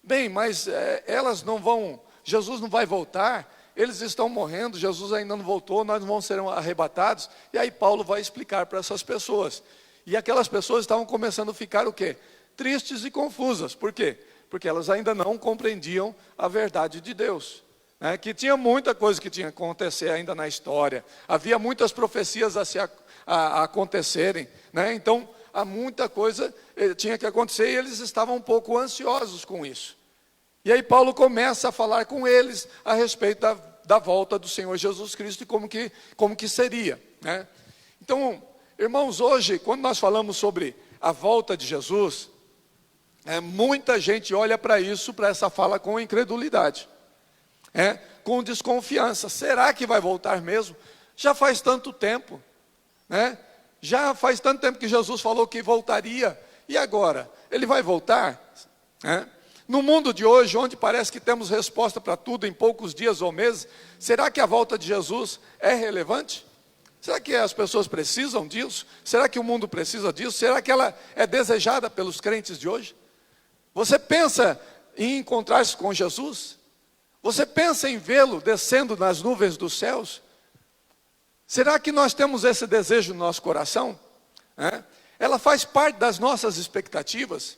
Bem, mas elas não vão, Jesus não vai voltar, eles estão morrendo, Jesus ainda não voltou, nós não vamos ser arrebatados. E aí Paulo vai explicar para essas pessoas. E aquelas pessoas estavam começando a ficar o quê? Tristes e confusas. Por quê? Porque elas ainda não compreendiam a verdade de Deus. Né? Que tinha muita coisa que tinha que acontecer ainda na história. Havia muitas profecias a acontecerem. Né? Então, há muita coisa tinha que acontecer e eles estavam um pouco ansiosos com isso. E aí Paulo começa a falar com eles a respeito da volta do Senhor Jesus Cristo e como que seria. Né? Então, irmãos, hoje, quando nós falamos sobre a volta de Jesus, muita gente olha para isso, para essa fala com incredulidade, com desconfiança. Será que vai voltar mesmo? Já faz tanto tempo, né? Já faz tanto tempo que Jesus falou que voltaria, e agora? Ele vai voltar? No mundo de hoje, onde parece que temos resposta para tudo em poucos dias ou meses, será que a volta de Jesus é relevante? Será que as pessoas precisam disso? Será que o mundo precisa disso? Será que ela é desejada pelos crentes de hoje? Você pensa em encontrar-se com Jesus? Você pensa em vê-lo descendo nas nuvens dos céus? Será que nós temos esse desejo no nosso coração? Ela faz parte das nossas expectativas?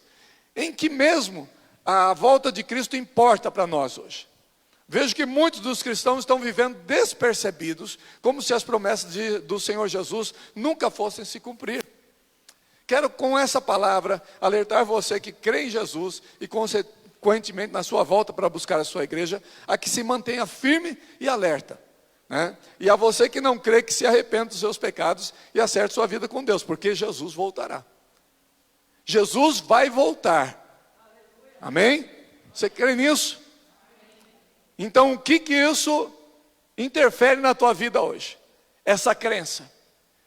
Em que mesmo a volta de Cristo importa para nós hoje? Vejo que muitos dos cristãos estão vivendo despercebidos, como se as promessas do Senhor Jesus nunca fossem se cumprir. Quero com essa palavra alertar você que crê em Jesus e consequentemente na sua volta para buscar a sua igreja, a que se mantenha firme e alerta. Né? E a você que não crê, que se arrependa dos seus pecados e acerte sua vida com Deus, porque Jesus voltará. Jesus vai voltar. Amém? Você crê nisso? Então o que isso interfere na tua vida hoje? Essa crença,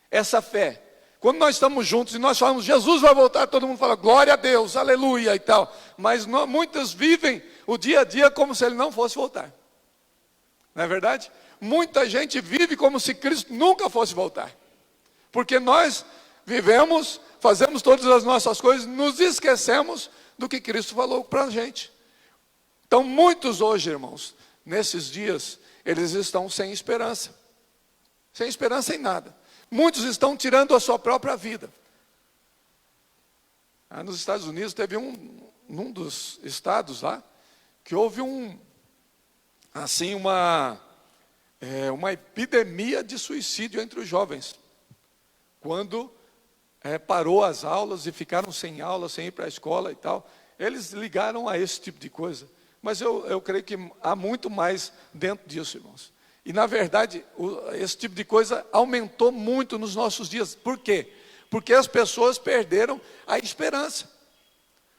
essa fé. Quando nós estamos juntos e nós falamos, Jesus vai voltar, todo mundo fala, glória a Deus, aleluia e tal. Mas muitos vivem o dia a dia como se ele não fosse voltar. Não é verdade? Muita gente vive como se Cristo nunca fosse voltar. Porque nós vivemos, fazemos todas as nossas coisas, nos esquecemos do que Cristo falou para a gente. Então muitos hoje, irmãos, nesses dias, eles estão sem esperança. Sem esperança em nada. Muitos estão tirando a sua própria vida. Nos Estados Unidos teve num dos estados lá, que houve uma epidemia de suicídio entre os jovens. Quando parou as aulas e ficaram sem aula, sem ir para a escola e tal, eles ligaram a esse tipo de coisa. Mas eu creio que há muito mais dentro disso, irmãos. E na verdade, esse tipo de coisa aumentou muito nos nossos dias. Por quê? Porque as pessoas perderam a esperança.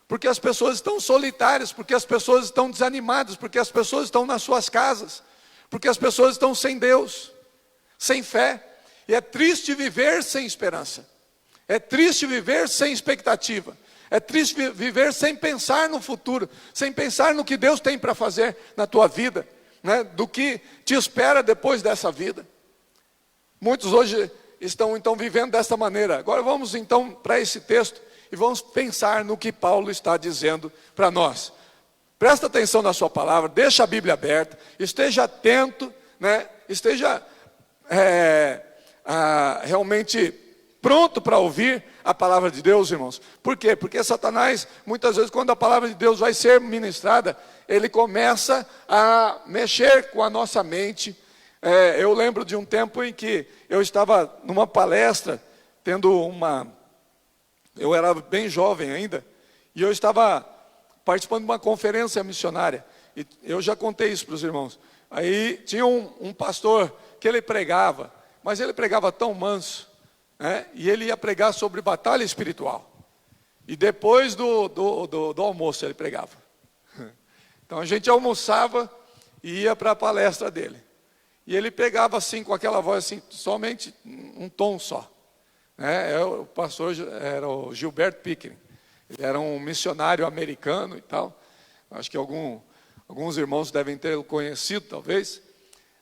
Porque as pessoas estão solitárias, porque as pessoas estão desanimadas, porque as pessoas estão nas suas casas, porque as pessoas estão sem Deus, sem fé. E é triste viver sem esperança. É triste viver sem expectativa. É triste viver sem pensar no futuro, sem pensar no que Deus tem para fazer na tua vida, né? Do que te espera depois dessa vida. Muitos hoje estão então vivendo dessa maneira. Agora vamos então para esse texto e vamos pensar no que Paulo está dizendo para nós. Presta atenção na sua palavra, deixa a Bíblia aberta, esteja atento, né? Esteja realmente pronto para ouvir a palavra de Deus, irmãos. Por quê? Porque Satanás, muitas vezes, quando a palavra de Deus vai ser ministrada, ele começa a mexer com a nossa mente. Eu lembro de um tempo em que eu estava numa palestra, eu era bem jovem ainda, e eu estava participando de uma conferência missionária. E eu já contei isso para os irmãos. Aí tinha um pastor que ele pregava, mas ele pregava tão manso, né? E ele ia pregar sobre batalha espiritual. E depois do almoço ele pregava. Então a gente almoçava e ia para a palestra dele. E ele pegava assim, com aquela voz assim, somente um tom só. O pastor era o Gilbert Pickering. Ele era um missionário americano e tal. Acho que alguns irmãos devem ter conhecido, talvez.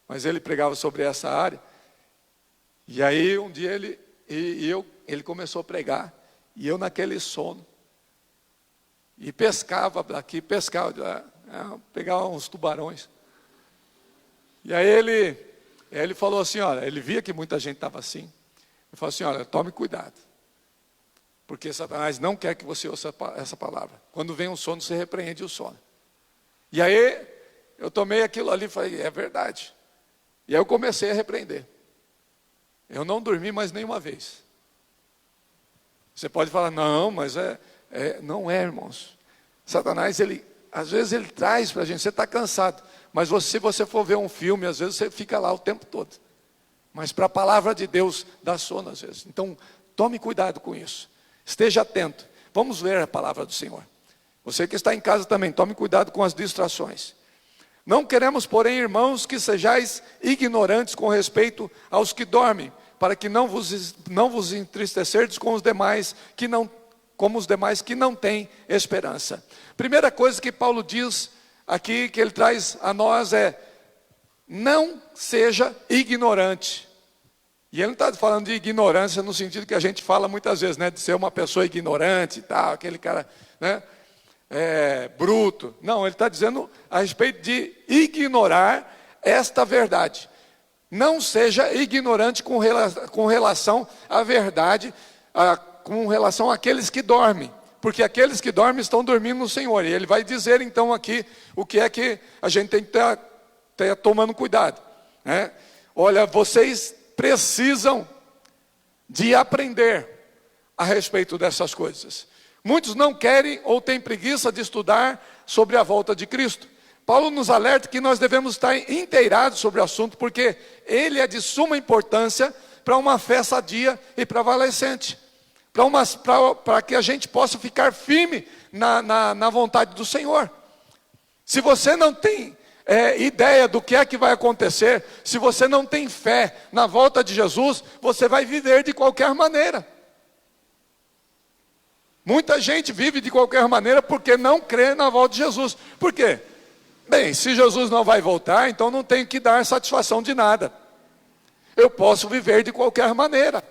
Mas ele pregava sobre essa área. E aí, um dia, ele começou a pregar. E eu naquele sono. E pescava daqui, pescava de lá. Pegava uns tubarões. E aí ele falou assim, olha, ele via que muita gente estava assim. Ele falou assim, olha, tome cuidado. Porque Satanás não quer que você ouça essa palavra. Quando vem um sono, você repreende o sono. E aí, eu tomei aquilo ali e falei, é verdade. E aí eu comecei a repreender. Eu não dormi mais nenhuma vez. Você pode falar, não, mas não é, irmãos. Satanás, às vezes ele traz para a gente, você está cansado. Mas se você for ver um filme, às vezes você fica lá o tempo todo. Mas para a palavra de Deus, dá sono às vezes. Então, tome cuidado com isso. Esteja atento. Vamos ler a palavra do Senhor. Você que está em casa também, tome cuidado com as distrações. Não queremos, porém, irmãos, que sejais ignorantes com respeito aos que dormem, para que não vos entristecerdes com os demais como os demais que não têm esperança. Primeira coisa que Paulo diz aqui, que ele traz a nós é: não seja ignorante. E ele não está falando de ignorância no sentido que a gente fala muitas vezes, de ser uma pessoa ignorante e tal, aquele cara, bruto. Não, ele está dizendo a respeito de ignorar esta verdade. Não seja ignorante com relação à verdade, com relação àqueles que dormem. Porque aqueles que dormem estão dormindo no Senhor. E ele vai dizer então aqui o que é que a gente tem que estar tomando cuidado. Olha, vocês precisam de aprender a respeito dessas coisas. Muitos não querem ou têm preguiça de estudar sobre a volta de Cristo. Paulo nos alerta que nós devemos estar inteirados sobre o assunto, porque ele é de suma importância para uma fé sadia e prevalecente. Para que a gente possa ficar firme na vontade do Senhor. Se você não tem ideia do que é que vai acontecer, se você não tem fé na volta de Jesus, você vai viver de qualquer maneira. Muita gente vive de qualquer maneira porque não crê na volta de Jesus. Por quê? Bem, se Jesus não vai voltar, então não tenho que dar satisfação de nada. Eu posso viver de qualquer maneira.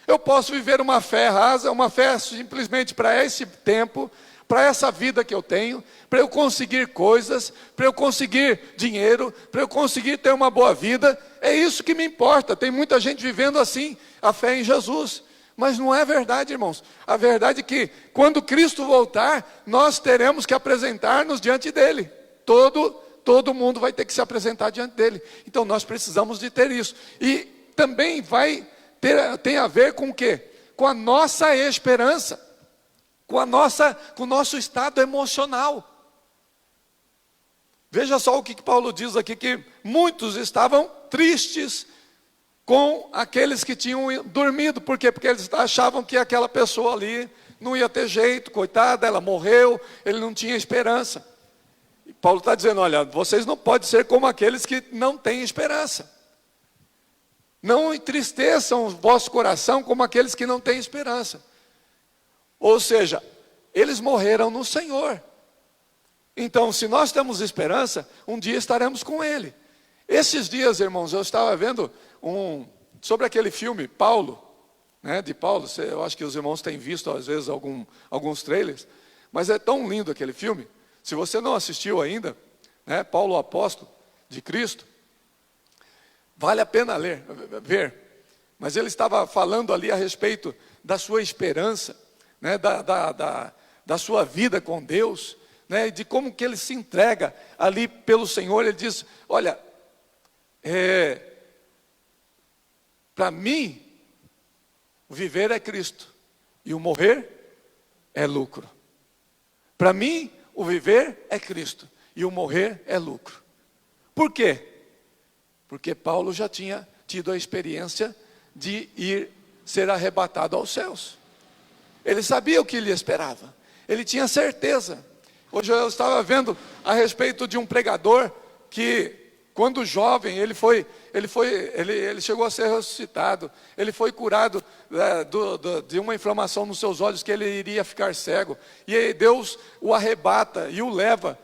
Eu posso viver uma fé rasa, uma fé simplesmente para esse tempo, para essa vida que eu tenho, para eu conseguir coisas, para eu conseguir dinheiro, para eu conseguir ter uma boa vida. É isso que me importa. Tem muita gente vivendo assim, a fé em Jesus. Mas não é verdade, irmãos. A verdade é que quando Cristo voltar, nós teremos que apresentar-nos diante dele. Todo mundo vai ter que se apresentar diante dele. Então nós precisamos de ter isso. E também tem a ver com o quê? Com a nossa esperança. Com o nosso estado emocional. Veja só o que Paulo diz aqui, que muitos estavam tristes com aqueles que tinham dormido. Por quê? Porque eles achavam que aquela pessoa ali não ia ter jeito, coitada, ela morreu, ele não tinha esperança. E Paulo está dizendo, olha, vocês não podem ser como aqueles que não têm esperança. Não entristeçam o vosso coração como aqueles que não têm esperança. Ou seja, eles morreram no Senhor. Então, se nós temos esperança, um dia estaremos com Ele. Esses dias, irmãos, eu estava vendo sobre aquele filme, Paulo, de Paulo. Eu acho que os irmãos têm visto, às vezes, alguns trailers. Mas é tão lindo aquele filme. Se você não assistiu ainda, Paulo, o apóstolo de Cristo, vale a pena ver. Mas ele estava falando ali a respeito da sua esperança, da sua vida com Deus, de como que ele se entrega ali pelo Senhor. Ele diz, olha, para mim, o viver é Cristo, e o morrer é lucro. Para mim, o viver é Cristo, e o morrer é lucro. Por quê? Porque Paulo já tinha tido a experiência de ser arrebatado aos céus. Ele sabia o que lhe esperava. Ele tinha certeza. Hoje eu estava vendo a respeito de um pregador que quando jovem ele chegou a ser ressuscitado, ele foi curado de uma inflamação nos seus olhos, que ele iria ficar cego, e aí Deus o arrebata e o leva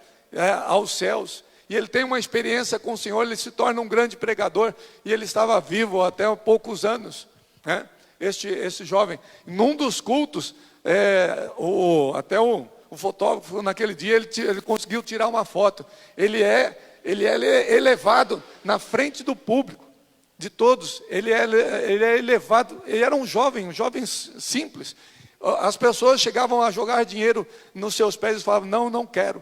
aos céus, e ele tem uma experiência com o Senhor, ele se torna um grande pregador, e ele estava vivo até há poucos anos, né? Este jovem, num dos cultos, o fotógrafo naquele dia, ele conseguiu tirar uma foto. Ele é elevado na frente do público, de todos. Ele é elevado. Ele era um jovem simples. As pessoas chegavam a jogar dinheiro nos seus pés e falavam: não quero.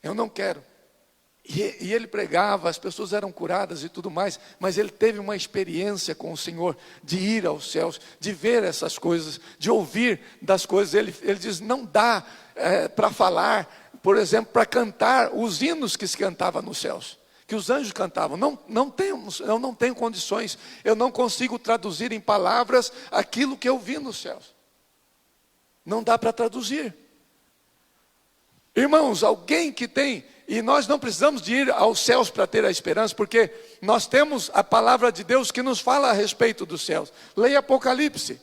Eu não quero. E ele pregava, as pessoas eram curadas e tudo mais, mas ele teve uma experiência com o Senhor, de ir aos céus, de ver essas coisas, de ouvir das coisas. Ele diz: não dá para falar, por exemplo, para cantar os hinos que se cantava nos céus, que os anjos cantavam. Eu não tenho condições, eu não consigo traduzir em palavras aquilo que eu vi nos céus. Não dá para traduzir. Irmãos, alguém que tem, e nós não precisamos de ir aos céus para ter a esperança, porque nós temos a palavra de Deus que nos fala a respeito dos céus. Leia Apocalipse.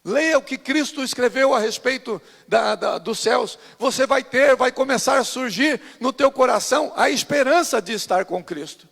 Leia o que Cristo escreveu a respeito dos céus. Você vai começar a surgir no teu coração a esperança de estar com Cristo.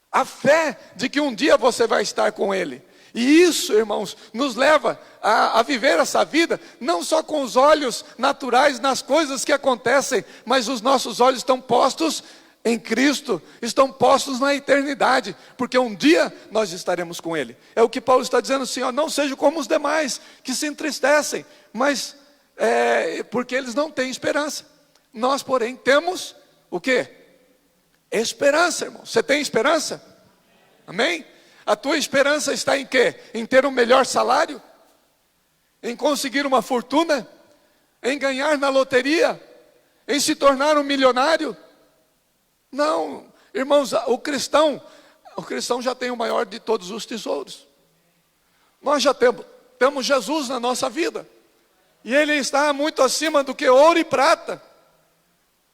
A fé de que um dia você vai estar com Ele. E isso, irmãos, nos leva a viver essa vida, não só com os olhos naturais nas coisas que acontecem, mas os nossos olhos estão postos em Cristo, estão postos na eternidade, porque um dia nós estaremos com Ele. É o que Paulo está dizendo assim: não seja como os demais, que se entristecem, mas porque eles não têm esperança. Nós, porém, temos o quê? Esperança, irmão. Você tem esperança? Amém? A tua esperança está em quê? Em ter um melhor salário? Em conseguir uma fortuna? Em ganhar na loteria? Em se tornar um milionário? Não, irmãos, o cristão já tem o maior de todos os tesouros. Nós já temos Jesus na nossa vida. E Ele está muito acima do que ouro e prata.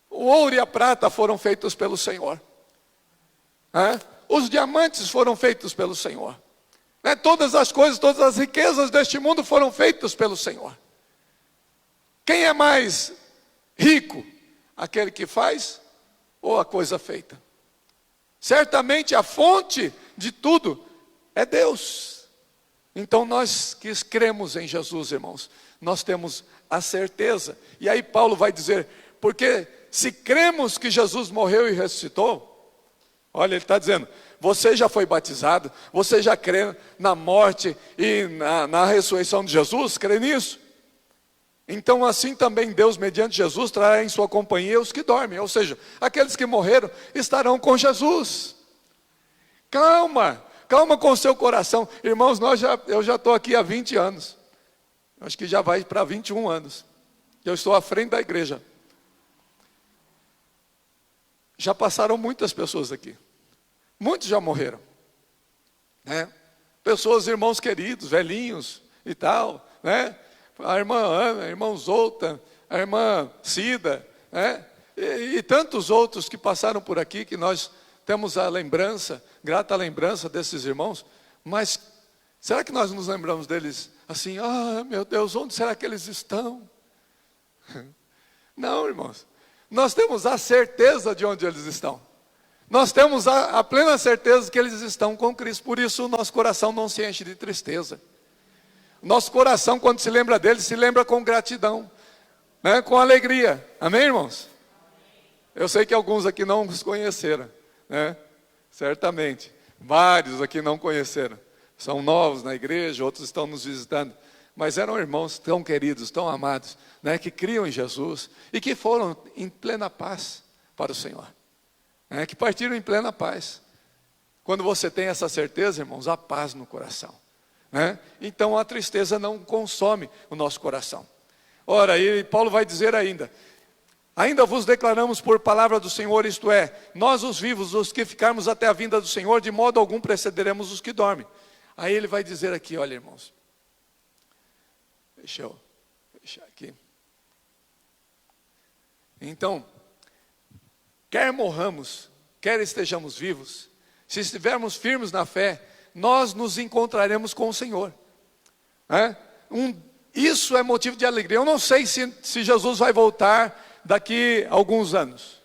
O ouro e a prata foram feitos pelo Senhor. Os diamantes foram feitos pelo Senhor. Todas as coisas, todas as riquezas deste mundo foram feitas pelo Senhor. Quem é mais rico? Aquele que faz ou a coisa feita? Certamente a fonte de tudo é Deus. Então nós que cremos em Jesus, irmãos, nós temos a certeza. E aí Paulo vai dizer: porque se cremos que Jesus morreu e ressuscitou, olha, ele está dizendo: você já foi batizado, você já crê na morte e na ressurreição de Jesus, crê nisso? Então assim também Deus, mediante Jesus, trará em sua companhia os que dormem, ou seja, aqueles que morreram estarão com Jesus. Calma com o seu coração. Irmãos, eu já estou aqui há 20 anos, acho que já vai para 21 anos, eu estou à frente da igreja. Já passaram muitas pessoas aqui. Muitos já morreram, pessoas, irmãos queridos, velhinhos e tal, a irmã Ana, a irmã Zolta, a irmã Cida, e tantos outros que passaram por aqui, que nós temos a lembrança, grata lembrança desses irmãos. Mas será que nós nos lembramos deles assim: meu Deus, onde será que eles estão? Não, irmãos, nós temos a certeza de onde eles estão. Nós temos a plena certeza que eles estão com Cristo. Por isso o nosso coração não se enche de tristeza. Nosso coração, quando se lembra deles, se lembra com gratidão, com alegria. Amém, irmãos? Eu sei que alguns aqui não os conheceram, certamente. Vários aqui não conheceram. São novos na igreja, outros estão nos visitando. Mas eram irmãos tão queridos, tão amados, que criam em Jesus e que foram em plena paz para o Senhor. Que partiram em plena paz. Quando você tem essa certeza, irmãos, há paz no coração. Então a tristeza não consome o nosso coração. Ora, e Paulo vai dizer ainda vos declaramos por palavra do Senhor, isto é, nós os vivos, os que ficarmos até a vinda do Senhor, de modo algum precederemos os que dormem. Aí ele vai dizer aqui, olha, irmãos, deixa eu fechar aqui. Então, quer morramos, quer estejamos vivos, se estivermos firmes na fé, nós nos encontraremos com o Senhor. Isso é motivo de alegria. Eu não sei se Jesus vai voltar daqui a alguns anos,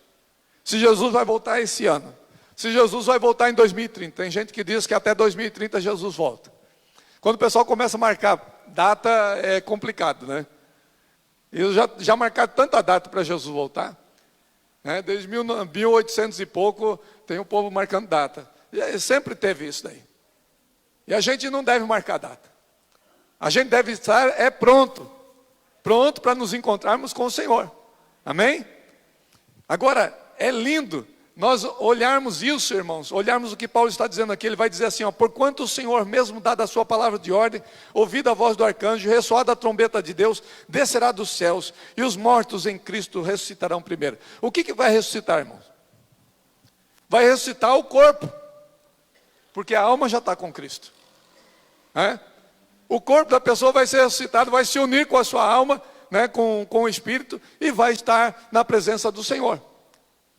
se Jesus vai voltar esse ano, se Jesus vai voltar em 2030. Tem gente que diz que até 2030 Jesus volta. Quando o pessoal começa a marcar data, é complicado, né? Eu já marcaram tanta data para Jesus voltar, né? Desde 1800 e pouco tem o povo marcando data. E sempre teve isso daí. E a gente não deve marcar data. A gente deve estar pronto para nos encontrarmos com o Senhor. Amém? Agora, é lindo nós olharmos isso, irmãos, olharmos o que Paulo está dizendo aqui. Ele vai dizer assim, porquanto o Senhor mesmo, dada a sua palavra de ordem, ouvida a voz do arcanjo, ressoada a trombeta de Deus, descerá dos céus, e os mortos em Cristo ressuscitarão primeiro. O que vai ressuscitar, irmãos? Vai ressuscitar o corpo, porque a alma já está com Cristo. O corpo da pessoa vai ser ressuscitado, vai se unir com a sua alma, né, com o Espírito, e vai estar na presença do Senhor.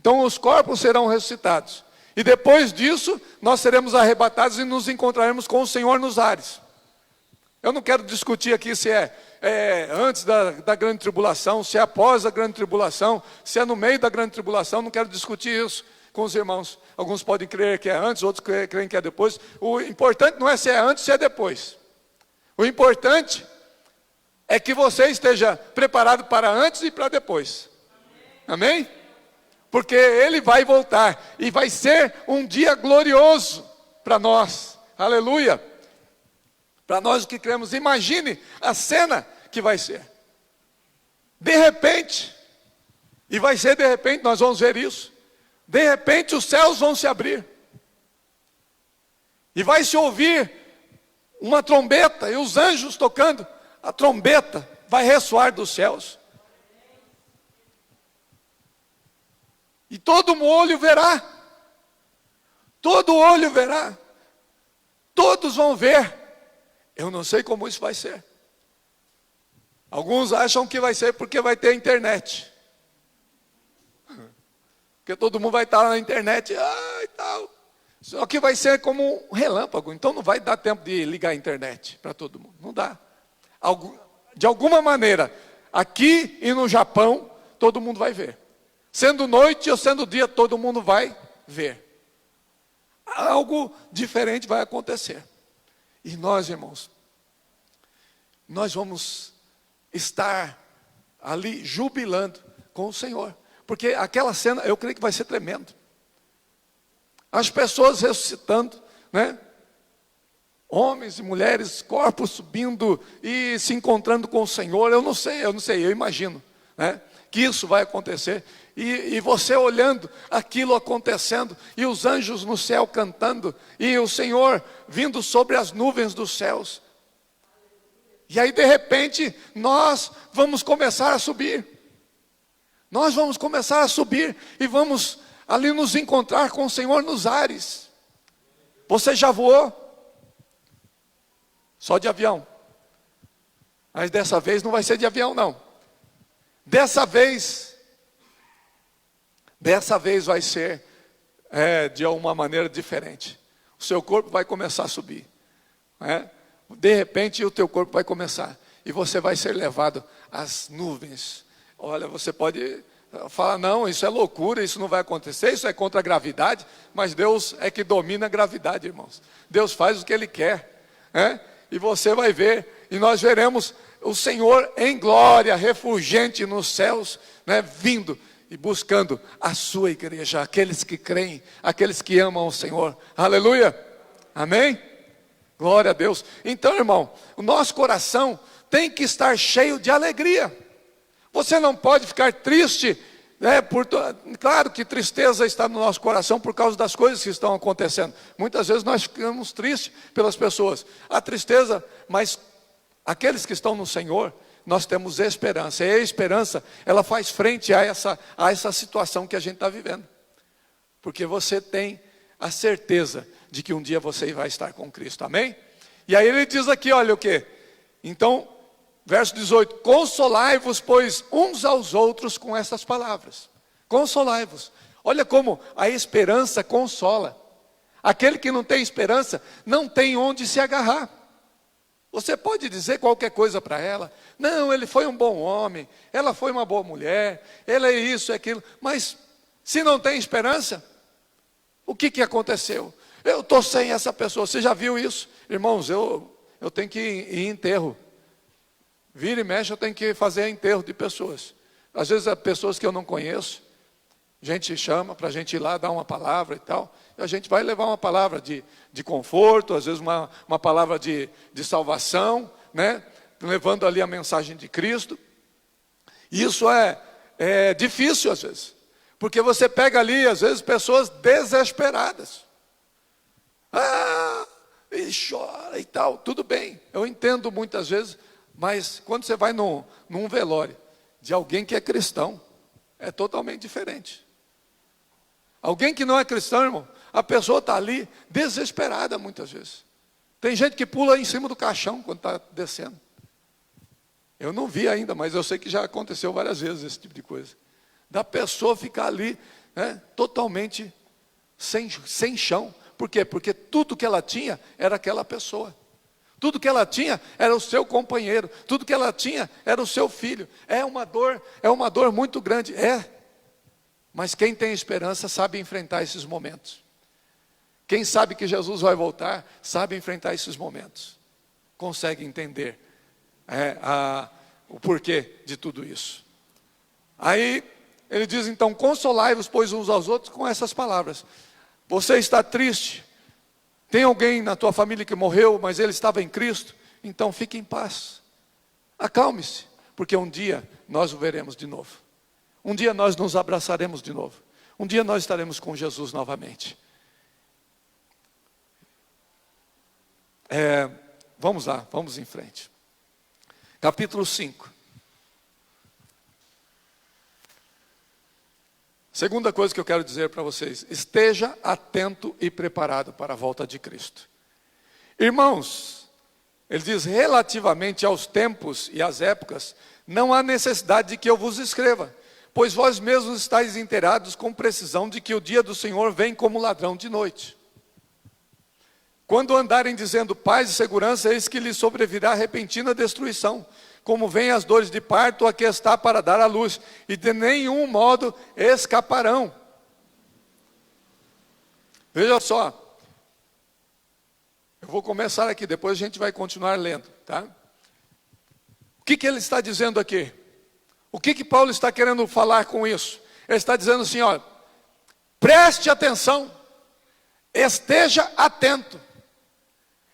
Então os corpos serão ressuscitados. E depois disso, nós seremos arrebatados e nos encontraremos com o Senhor nos ares. Eu não quero discutir aqui se é antes da grande tribulação, se é após a grande tribulação, se é no meio da grande tribulação. Não quero discutir isso com os irmãos. Alguns podem crer que é antes, outros creem que é depois. O importante não é se é antes, se é depois. O importante é que você esteja preparado para antes e para depois. Amém? Porque Ele vai voltar e vai ser um dia glorioso para nós. Aleluia! Para nós que cremos, imagine a cena que vai ser. De repente, e vai ser de repente, nós vamos ver isso. De repente os céus vão se abrir. E vai se ouvir uma trombeta, e os anjos tocando a trombeta, vai ressoar dos céus. E todo olho verá. Todo olho verá. Todos vão ver. Eu não sei como isso vai ser. Alguns acham que vai ser porque vai ter internet. Porque todo mundo vai estar na internet e tal. Só que vai ser como um relâmpago. Então não vai dar tempo de ligar a internet para todo mundo. Não dá. De alguma maneira, aqui e no Japão, todo mundo vai ver. Sendo noite ou sendo dia, todo mundo vai ver. Algo diferente vai acontecer. E nós, irmãos, nós vamos estar ali jubilando com o Senhor. Porque aquela cena, eu creio que vai ser tremendo. As pessoas ressuscitando, né? Homens e mulheres, corpos subindo e se encontrando com o Senhor. Eu não sei, eu imagino, né, que isso vai acontecer. E você olhando aquilo acontecendo, e os anjos no céu cantando, e o Senhor vindo sobre as nuvens dos céus. E aí de repente nós vamos começar a subir. Nós vamos começar a subir e vamos ali nos encontrar com o Senhor nos ares. Você já voou? Só de avião. Mas dessa vez não vai ser de avião, não. Dessa vez vai ser de uma maneira diferente. O seu corpo vai começar a subir. De repente o teu corpo vai começar. E você vai ser levado às nuvens. Olha, você pode falar, não, isso é loucura, isso não vai acontecer, isso é contra a gravidade. Mas Deus é que domina a gravidade, irmãos. Deus faz o que Ele quer. E você vai ver, e nós veremos o Senhor em glória, refulgente nos céus, né, vindo e buscando a sua igreja, aqueles que creem, aqueles que amam o Senhor. Aleluia, amém? Glória a Deus. Então, irmão, o nosso coração tem que estar cheio de alegria. Você não pode ficar triste, né, claro que tristeza está no nosso coração por causa das coisas que estão acontecendo. Muitas vezes nós ficamos tristes pelas pessoas. A tristeza, mas aqueles que estão no Senhor, nós temos esperança. E a esperança, ela faz frente a essa situação que a gente está vivendo. Porque você tem a certeza de que um dia você vai estar com Cristo, amém? E aí ele diz aqui, olha o quê? Então, Verso 18: consolai-vos, pois, uns aos outros com essas palavras. Consolai-vos. Olha como a esperança consola. Aquele que não tem esperança, não tem onde se agarrar. Você pode dizer qualquer coisa para ela. Não, ele foi um bom homem, ela foi uma boa mulher, ele é isso, é aquilo. Mas, se não tem esperança, o que aconteceu? Eu estou sem essa pessoa. Você já viu isso? Irmãos, eu tenho que ir em enterro. Vira e mexe, eu tenho que fazer enterro de pessoas. Às vezes, é pessoas que eu não conheço. A gente chama para a gente ir lá dar uma palavra e tal. E a gente vai levar uma palavra de conforto, às vezes uma palavra de salvação, né? Levando ali a mensagem de Cristo. E isso é difícil às vezes. Porque você pega ali, às vezes, pessoas desesperadas. E chora e tal. Tudo bem, eu entendo muitas vezes. Mas quando você vai num velório de alguém que é cristão, é totalmente diferente. Alguém que não é cristão, irmão, a pessoa está ali desesperada muitas vezes. Tem gente que pula em cima do caixão quando está descendo. Eu não vi ainda, mas eu sei que já aconteceu várias vezes esse tipo de coisa. Da pessoa ficar ali, né, totalmente sem chão. Por quê? Porque tudo que ela tinha era aquela pessoa. Tudo que ela tinha era o seu companheiro. Tudo que ela tinha era o seu filho. É uma dor muito grande. Mas quem tem esperança sabe enfrentar esses momentos. Quem sabe que Jesus vai voltar, sabe enfrentar esses momentos. Consegue entender o porquê de tudo isso. Aí ele diz então: consolai-vos, pois, uns aos outros com essas palavras. Você está triste? Tem alguém na tua família que morreu, mas ele estava em Cristo? Então fique em paz. Acalme-se, porque um dia nós o veremos de novo. Um dia nós nos abraçaremos de novo. Um dia nós estaremos com Jesus novamente. Vamos lá, vamos em frente. Capítulo 5. Segunda coisa que eu quero dizer para vocês: esteja atento e preparado para a volta de Cristo. Irmãos, ele diz: relativamente aos tempos e às épocas, não há necessidade de que eu vos escreva, pois vós mesmos estáis inteirados com precisão de que o dia do Senhor vem como ladrão de noite. Quando andarem dizendo paz e segurança, eis que lhes sobrevirá repentina destruição, como vêm as dores de parto a que está para dar à luz, e de nenhum modo escaparão. Veja só, eu vou começar aqui, depois a gente vai continuar lendo, tá? O que ele está dizendo aqui? O que Paulo está querendo falar com isso? Ele está dizendo assim, ó: preste atenção, esteja atento,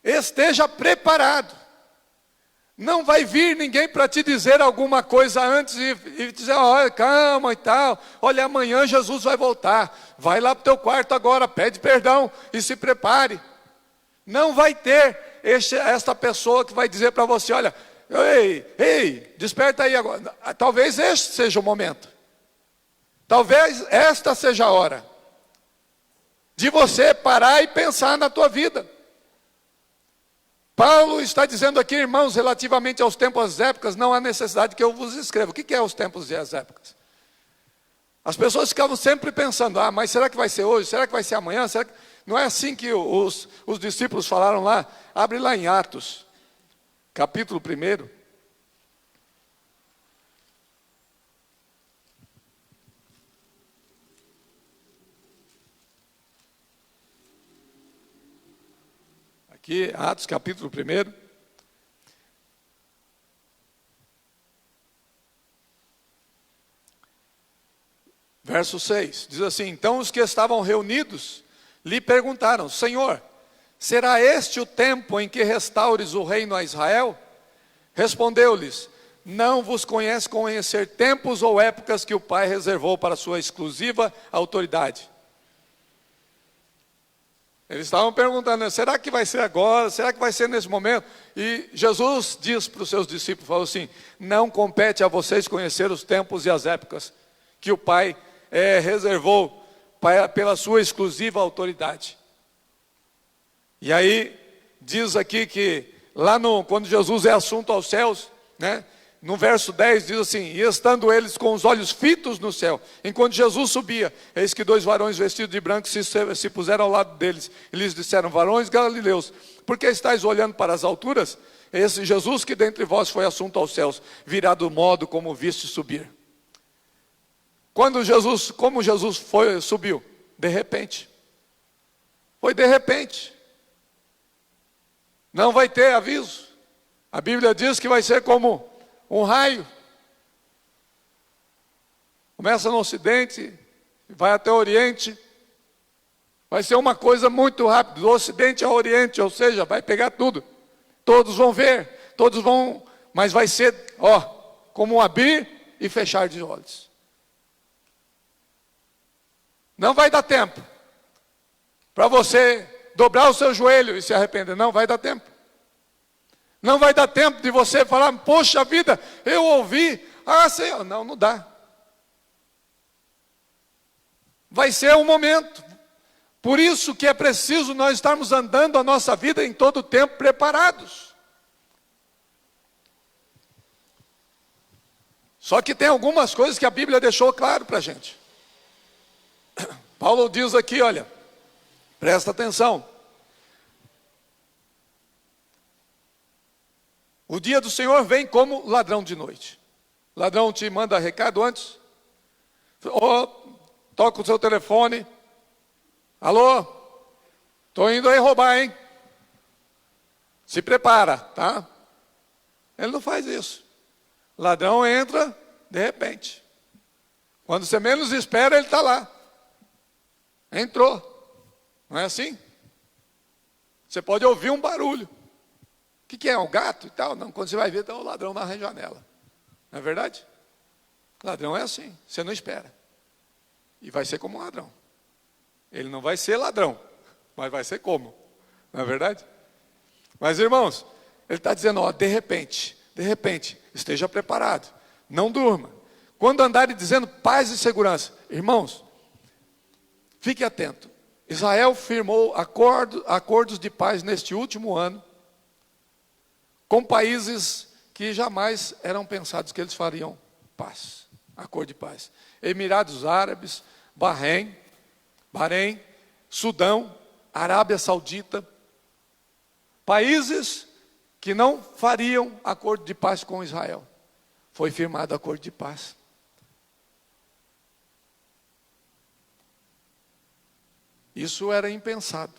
esteja preparado. Não vai vir ninguém para te dizer alguma coisa antes e dizer: olha, calma e tal, olha, amanhã Jesus vai voltar, vai lá para o teu quarto agora, pede perdão e se prepare. Não vai ter esta pessoa que vai dizer para você: olha, ei, desperta aí agora. Talvez este seja o momento, talvez esta seja a hora de você parar e pensar na tua vida. Paulo está dizendo aqui, irmãos, relativamente aos tempos e às épocas, não há necessidade que eu vos escreva. O que é os tempos e as épocas? As pessoas ficavam sempre pensando: mas será que vai ser hoje? Será que vai ser amanhã? Será que... Não é assim que os discípulos falaram lá? Abre lá em Atos, capítulo 1. Aqui, Atos capítulo 1. Verso 6, diz assim: então os que estavam reunidos lhe perguntaram: Senhor, será este o tempo em que restaures o reino a Israel? Respondeu-lhes: não vos conhecer tempos ou épocas que o Pai reservou para sua exclusiva autoridade. Eles estavam perguntando: será que vai ser agora? Será que vai ser nesse momento? E Jesus diz para os seus discípulos, falou assim: não compete a vocês conhecer os tempos e as épocas que o Pai reservou pela sua exclusiva autoridade. E aí diz aqui que lá quando Jesus é assunto aos céus, né? No verso 10 diz assim: e estando eles com os olhos fitos no céu, enquanto Jesus subia, eis que 2 varões vestidos de branco se puseram ao lado deles, e lhes disseram: varões galileus, por que estáis olhando para as alturas? Esse Jesus que dentre vós foi assunto aos céus, virá do modo como viste subir. Como Jesus subiu? De repente. Foi de repente. Não vai ter aviso. A Bíblia diz que vai ser como um raio. Começa no Ocidente, vai até o Oriente. Vai ser uma coisa muito rápida, do Ocidente ao Oriente, ou seja, vai pegar tudo. Todos vão ver, todos vão, mas vai ser, como um abrir e fechar de olhos. Não vai dar tempo para você dobrar o seu joelho e se arrepender. Não vai dar tempo. Não vai dar tempo de você falar: poxa vida, eu ouvi. Senhor, não dá. Vai ser um momento. Por isso que é preciso nós estarmos andando a nossa vida em todo o tempo preparados. Só que tem algumas coisas que a Bíblia deixou claro para a gente. Paulo diz aqui, olha, presta atenção. O dia do Senhor vem como ladrão de noite. Ladrão te manda recado antes. Toca o seu telefone. Alô? Estou indo aí roubar, hein? Se prepara, tá? Ele não faz isso. Ladrão entra de repente. Quando você menos espera, ele está lá. Entrou. Não é assim? Você pode ouvir um barulho. O que é? Um gato e tal? Não, quando você vai ver, está o ladrão na janela. Não é verdade? Ladrão é assim, você não espera. E vai ser como um ladrão. Ele não vai ser ladrão, mas vai ser como? Não é verdade? Mas irmãos, ele está dizendo, de repente, esteja preparado. Não durma. Quando andarem dizendo paz e segurança, irmãos, fique atento. Israel firmou acordos de paz neste último ano, com países que jamais eram pensados que eles fariam paz, acordo de paz. Emirados Árabes, Bahrein, Sudão, Arábia Saudita, países que não fariam acordo de paz com Israel. Foi firmado acordo de paz. Isso era impensado.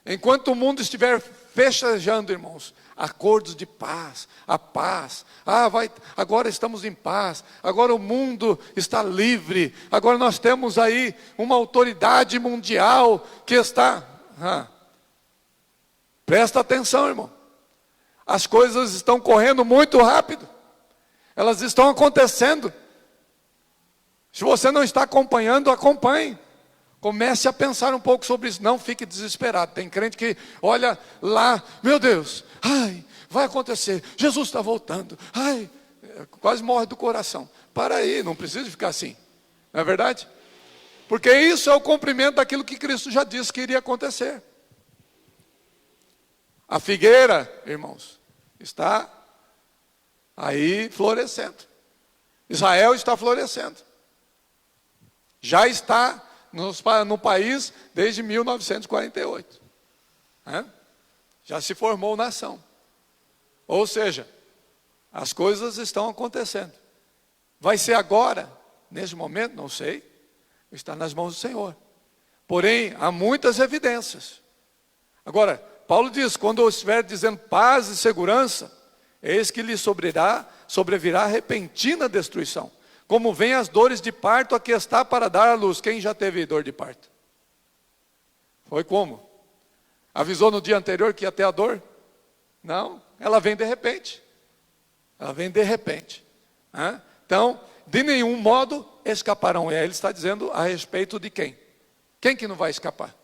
Enquanto o mundo estiver festejando, irmãos, acordos de paz, a paz, agora estamos em paz, agora o mundo está livre, agora nós temos aí uma autoridade mundial que está... Presta atenção, irmão. As coisas estão correndo muito rápido, elas estão acontecendo. Se você não está acompanhando, acompanhe. Comece a pensar um pouco sobre isso. Não fique desesperado. Tem crente que olha lá, meu Deus, vai acontecer, Jesus está voltando, quase morre do coração. Para aí, não precisa ficar assim. Não é verdade? Porque isso é o cumprimento daquilo que Cristo já disse que iria acontecer. A figueira, irmãos, está aí florescendo. Israel está florescendo. Já está no país desde 1948. Já se formou nação. Ou seja, as coisas estão acontecendo. Vai ser agora, nesse momento, não sei, está nas mãos do Senhor. Porém, há muitas evidências. Agora, Paulo diz, quando eu estiver dizendo paz e segurança, eis que lhe sobrevirá repentina destruição. Como vem as dores de parto a que está para dar à luz. Quem já teve dor de parto? Foi como? Avisou no dia anterior que ia ter a dor? Não, ela vem de repente. Ela vem de repente. Então, de nenhum modo escaparão. E aí ele está dizendo a respeito de quem? Quem que não vai escapar?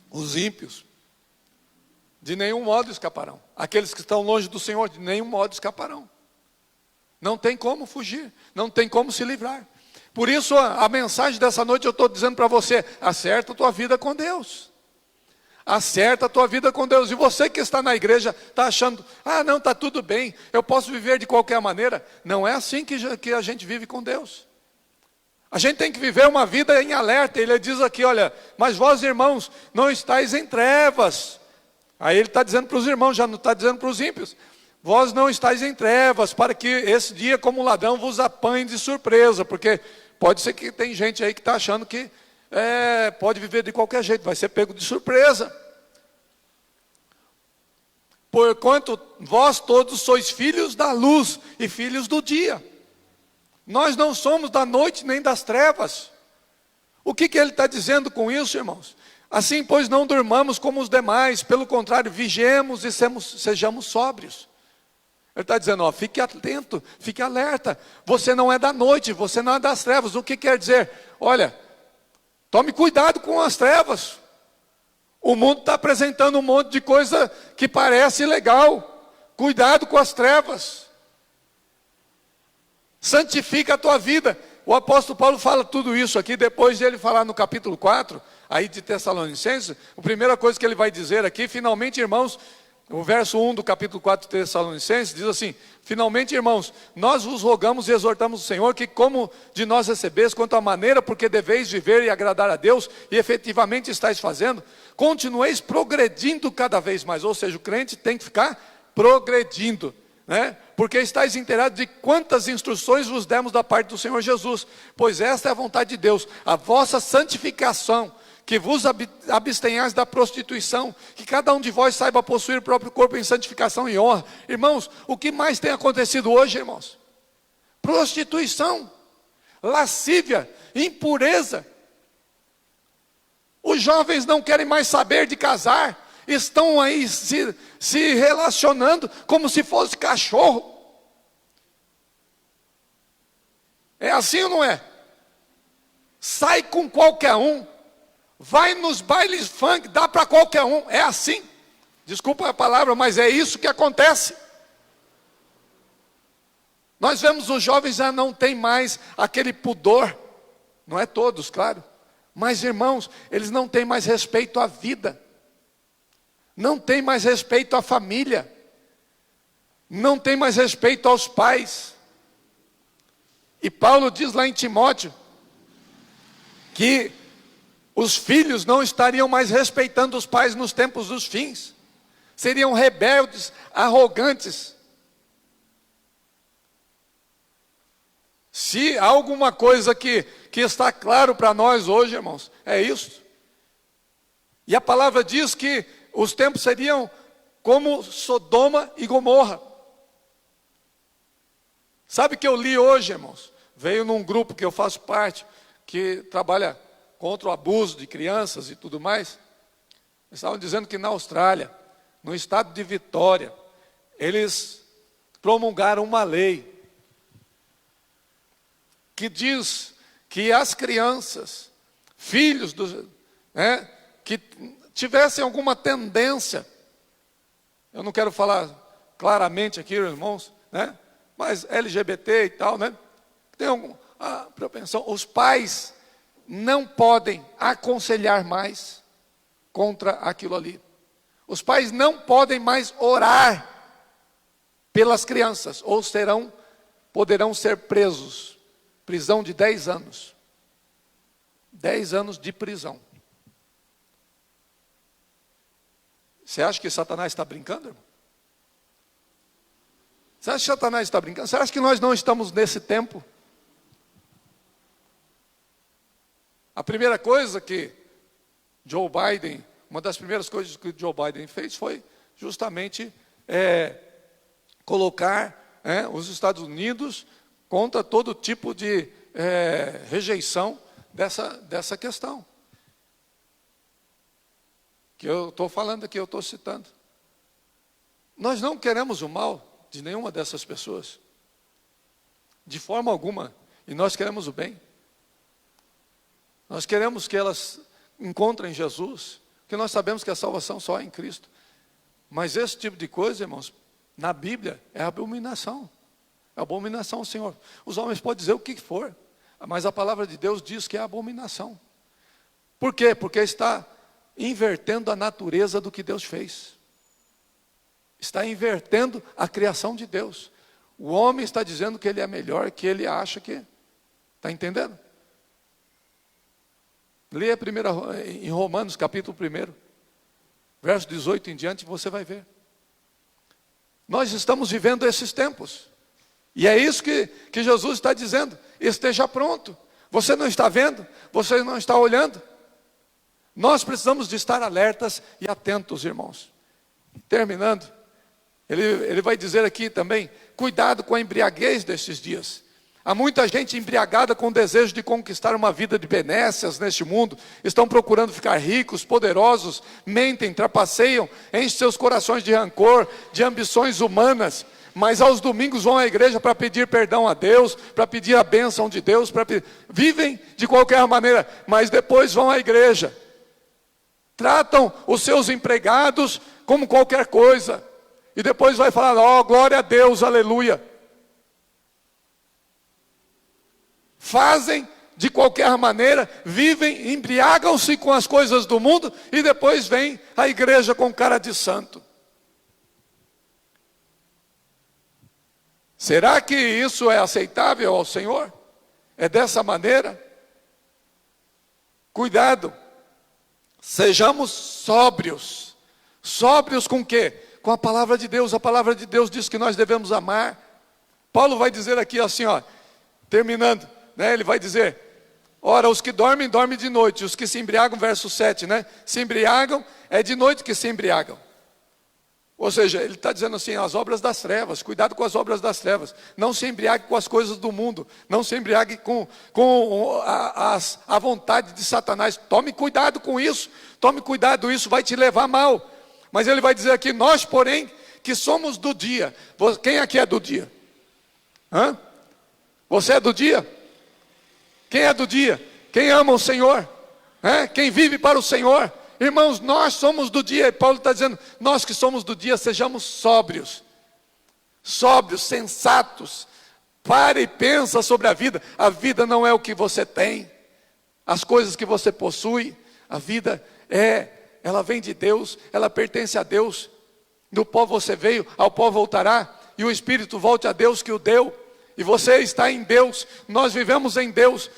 Os ímpios. De nenhum modo escaparão. Aqueles que estão longe do Senhor, de nenhum modo escaparão. Não tem como fugir, não tem como se livrar. Por isso a mensagem dessa noite eu estou dizendo para você, acerta a tua vida com Deus. Acerta a tua vida com Deus. E você que está na igreja, está achando, não, está tudo bem, eu posso viver de qualquer maneira. Não é assim que a gente vive com Deus. A gente tem que viver uma vida em alerta. Ele diz aqui, olha, mas vós irmãos, não estáis em trevas. Aí ele está dizendo para os irmãos, já não está dizendo para os ímpios. Vós não estáis em trevas, para que esse dia como um ladrão vos apanhe de surpresa. Porque pode ser que tem gente aí que está achando que pode viver de qualquer jeito, vai ser pego de surpresa. Porquanto vós todos sois filhos da luz e filhos do dia. Nós não somos da noite nem das trevas. O que ele está dizendo com isso, irmãos? Assim, pois, não durmamos como os demais, pelo contrário, vigiemos e sejamos sóbrios. Ele está dizendo, fique atento, fique alerta. Você não é da noite, você não é das trevas. O que quer dizer? Olha, tome cuidado com as trevas. O mundo está apresentando um monte de coisa que parece legal. Cuidado com as trevas. Santifica a tua vida. O apóstolo Paulo fala tudo isso aqui, depois de ele falar no capítulo 4, aí de Tessalonicenses, a primeira coisa que ele vai dizer aqui, finalmente, irmãos, o verso 1 do capítulo 4 de Tessalonicenses diz assim, finalmente, irmãos, nós vos rogamos e exortamos o Senhor que como de nós recebeis, quanto à maneira porque deveis viver e agradar a Deus, e efetivamente estáis fazendo, continueis progredindo cada vez mais, ou seja, o crente tem que ficar progredindo, né? Porque estáis inteirados de quantas instruções vos demos da parte do Senhor Jesus, pois esta é a vontade de Deus, a vossa santificação, que vos abstenhais da prostituição, que cada um de vós saiba possuir o próprio corpo em santificação e honra. Irmãos, o que mais tem acontecido hoje, irmãos? Prostituição, lascívia, impureza. Os jovens não querem mais saber de casar, estão aí se relacionando como se fosse cachorro. É assim ou não é? Sai com qualquer um, vai nos bailes funk, dá para qualquer um, é assim. Desculpa a palavra, mas é isso que acontece. Nós vemos os jovens já não tem mais aquele pudor, não é todos, claro, mas irmãos, eles não têm mais respeito à vida, não têm mais respeito à família, não têm mais respeito aos pais. E Paulo diz lá em Timóteo, que os filhos não estariam mais respeitando os pais nos tempos dos fins, seriam rebeldes, arrogantes. Se há alguma coisa que está claro para nós hoje, irmãos, é isso. E a palavra diz que os tempos seriam como Sodoma e Gomorra. Sabe que eu li hoje, irmãos? Veio num grupo que eu faço parte, que trabalha contra o abuso de crianças e tudo mais. Eles estavam dizendo que na Austrália, no estado de Vitória, eles promulgaram uma lei que diz que as crianças, filhos que tivessem alguma tendência, eu não quero falar claramente aqui, irmãos, né? Mas LGBT e tal, né? Tem alguma propensão, os pais não podem aconselhar mais contra aquilo ali. Os pais não podem mais orar pelas crianças, ou poderão ser presos. Prisão de 10 anos. 10 anos de prisão. Você acha que Satanás está brincando, irmão? Você acha que Satanás está brincando? Você acha que nós não estamos nesse tempo? A primeira coisa que Joe Biden, uma das primeiras coisas que Joe Biden fez foi justamente colocar os Estados Unidos contra todo tipo de rejeição dessa questão. Que eu estou falando aqui, eu estou citando. Nós não queremos o mal de nenhuma dessas pessoas, de forma alguma, e nós queremos o bem. Nós queremos que elas encontrem Jesus, porque nós sabemos que a salvação só é em Cristo. Mas esse tipo de coisa, irmãos, na Bíblia é abominação. É abominação ao Senhor. Os homens podem dizer o que for, mas a palavra de Deus diz que é abominação. Por quê? Porque está invertendo a natureza do que Deus fez. Está invertendo a criação de Deus. O homem está dizendo que ele é melhor, que ele acha que... Está entendendo? Leia primeiro em Romanos, capítulo 1, verso 18 em diante, você vai ver. Nós estamos vivendo esses tempos. E é isso que Jesus está dizendo. Esteja pronto. Você não está vendo? Você não está olhando? Nós precisamos de estar alertas e atentos, irmãos. Terminando, ele vai dizer aqui também, cuidado com a embriaguez destes dias. Há muita gente embriagada com o desejo de conquistar uma vida de benécias neste mundo. Estão procurando ficar ricos, poderosos, mentem, trapaceiam, enchem seus corações de rancor, de ambições humanas. Mas aos domingos vão à igreja para pedir perdão a Deus, para pedir a bênção de Deus, vivem de qualquer maneira, mas depois vão à igreja. Tratam os seus empregados como qualquer coisa. E depois vai falar, ó, glória a Deus, aleluia. Fazem de qualquer maneira, vivem, embriagam-se com as coisas do mundo e depois vêm à igreja com cara de santo. Será que isso é aceitável ao Senhor? É dessa maneira? Cuidado, sejamos sóbrios. Sóbrios com o quê? Com a palavra de Deus. A palavra de Deus diz que nós devemos amar. Paulo vai dizer aqui assim, ó, terminando, né, ele vai dizer, ora, os que dormem, dormem de noite, os que se embriagam, verso 7, né, se embriagam, é de noite que se embriagam. Ou seja, ele está dizendo assim, as obras das trevas, cuidado com as obras das trevas, não se embriague com as coisas do mundo, não se embriague com a vontade de Satanás, tome cuidado com isso, tome cuidado, isso vai te levar mal. Mas ele vai dizer aqui, nós porém, que somos do dia. Quem aqui é do dia? Hã? Você é do dia? Quem é do dia? Quem ama o Senhor? Quem vive para o Senhor? Irmãos, nós somos do dia. E Paulo está dizendo, nós que somos do dia, sejamos sóbrios. Sóbrios, sensatos. Pare e pensa sobre a vida. A vida não é o que você tem. As coisas que você possui. A vida ela vem de Deus, ela pertence a Deus. Do pó você veio, ao pó voltará. E o Espírito volte a Deus que o deu. E você está em Deus, nós vivemos em Deus.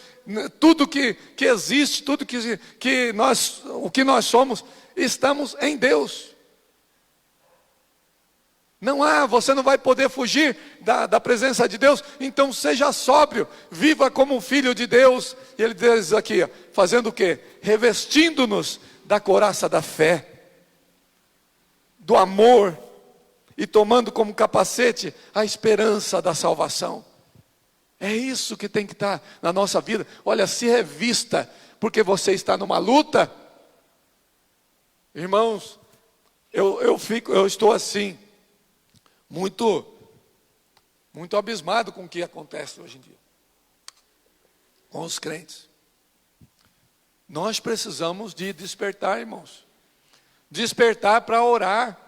Tudo que existe, tudo o que nós somos, estamos em Deus. Você não vai poder fugir da presença de Deus. Então seja sóbrio, viva como um filho de Deus. E ele diz aqui, fazendo o quê? Revestindo-nos da couraça da fé, do amor, e tomando como capacete a esperança da salvação. É isso que tem que estar na nossa vida. Olha, se revista, porque você está numa luta. Irmãos, eu estou assim, muito abismado com o que acontece hoje em dia, com os crentes. Nós precisamos de despertar, irmãos. Despertar para orar,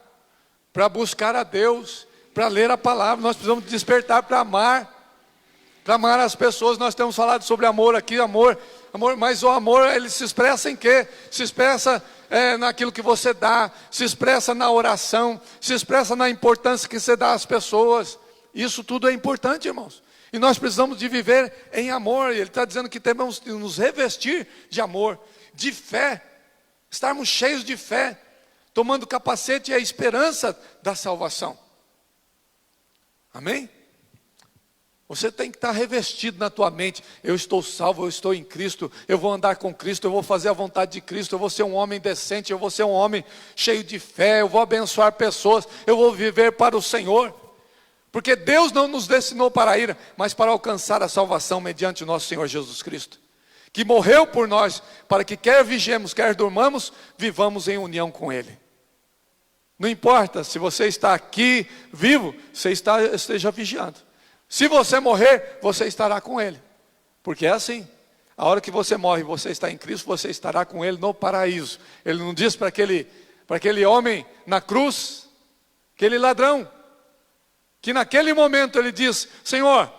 para buscar a Deus, para ler a palavra. Nós precisamos despertar para amar as pessoas. Nós temos falado sobre amor aqui, amor, mas o amor, ele se expressa em quê? Se expressa naquilo que você dá, se expressa na oração, se expressa na importância que você dá às pessoas. Isso tudo é importante, irmãos. E nós precisamos de viver em amor. Ele está dizendo que temos que nos revestir de amor, de fé, estarmos cheios de fé, tomando capacete e a esperança da salvação. Amém? Você tem que estar revestido na tua mente. Eu estou salvo, eu estou em Cristo, eu vou andar com Cristo, eu vou fazer a vontade de Cristo, eu vou ser um homem decente, eu vou ser um homem cheio de fé, eu vou abençoar pessoas, eu vou viver para o Senhor. Porque Deus não nos destinou para a ira, mas para alcançar a salvação mediante o nosso Senhor Jesus Cristo, que morreu por nós, para que quer vigiemos, quer durmamos, vivamos em união com Ele. Não importa se você está aqui vivo, você esteja vigiando. Se você morrer, você estará com Ele. Porque é assim. A hora que você morre, você está em Cristo, você estará com Ele no paraíso. Ele não diz para aquele homem na cruz, aquele ladrão, que naquele momento ele diz, Senhor,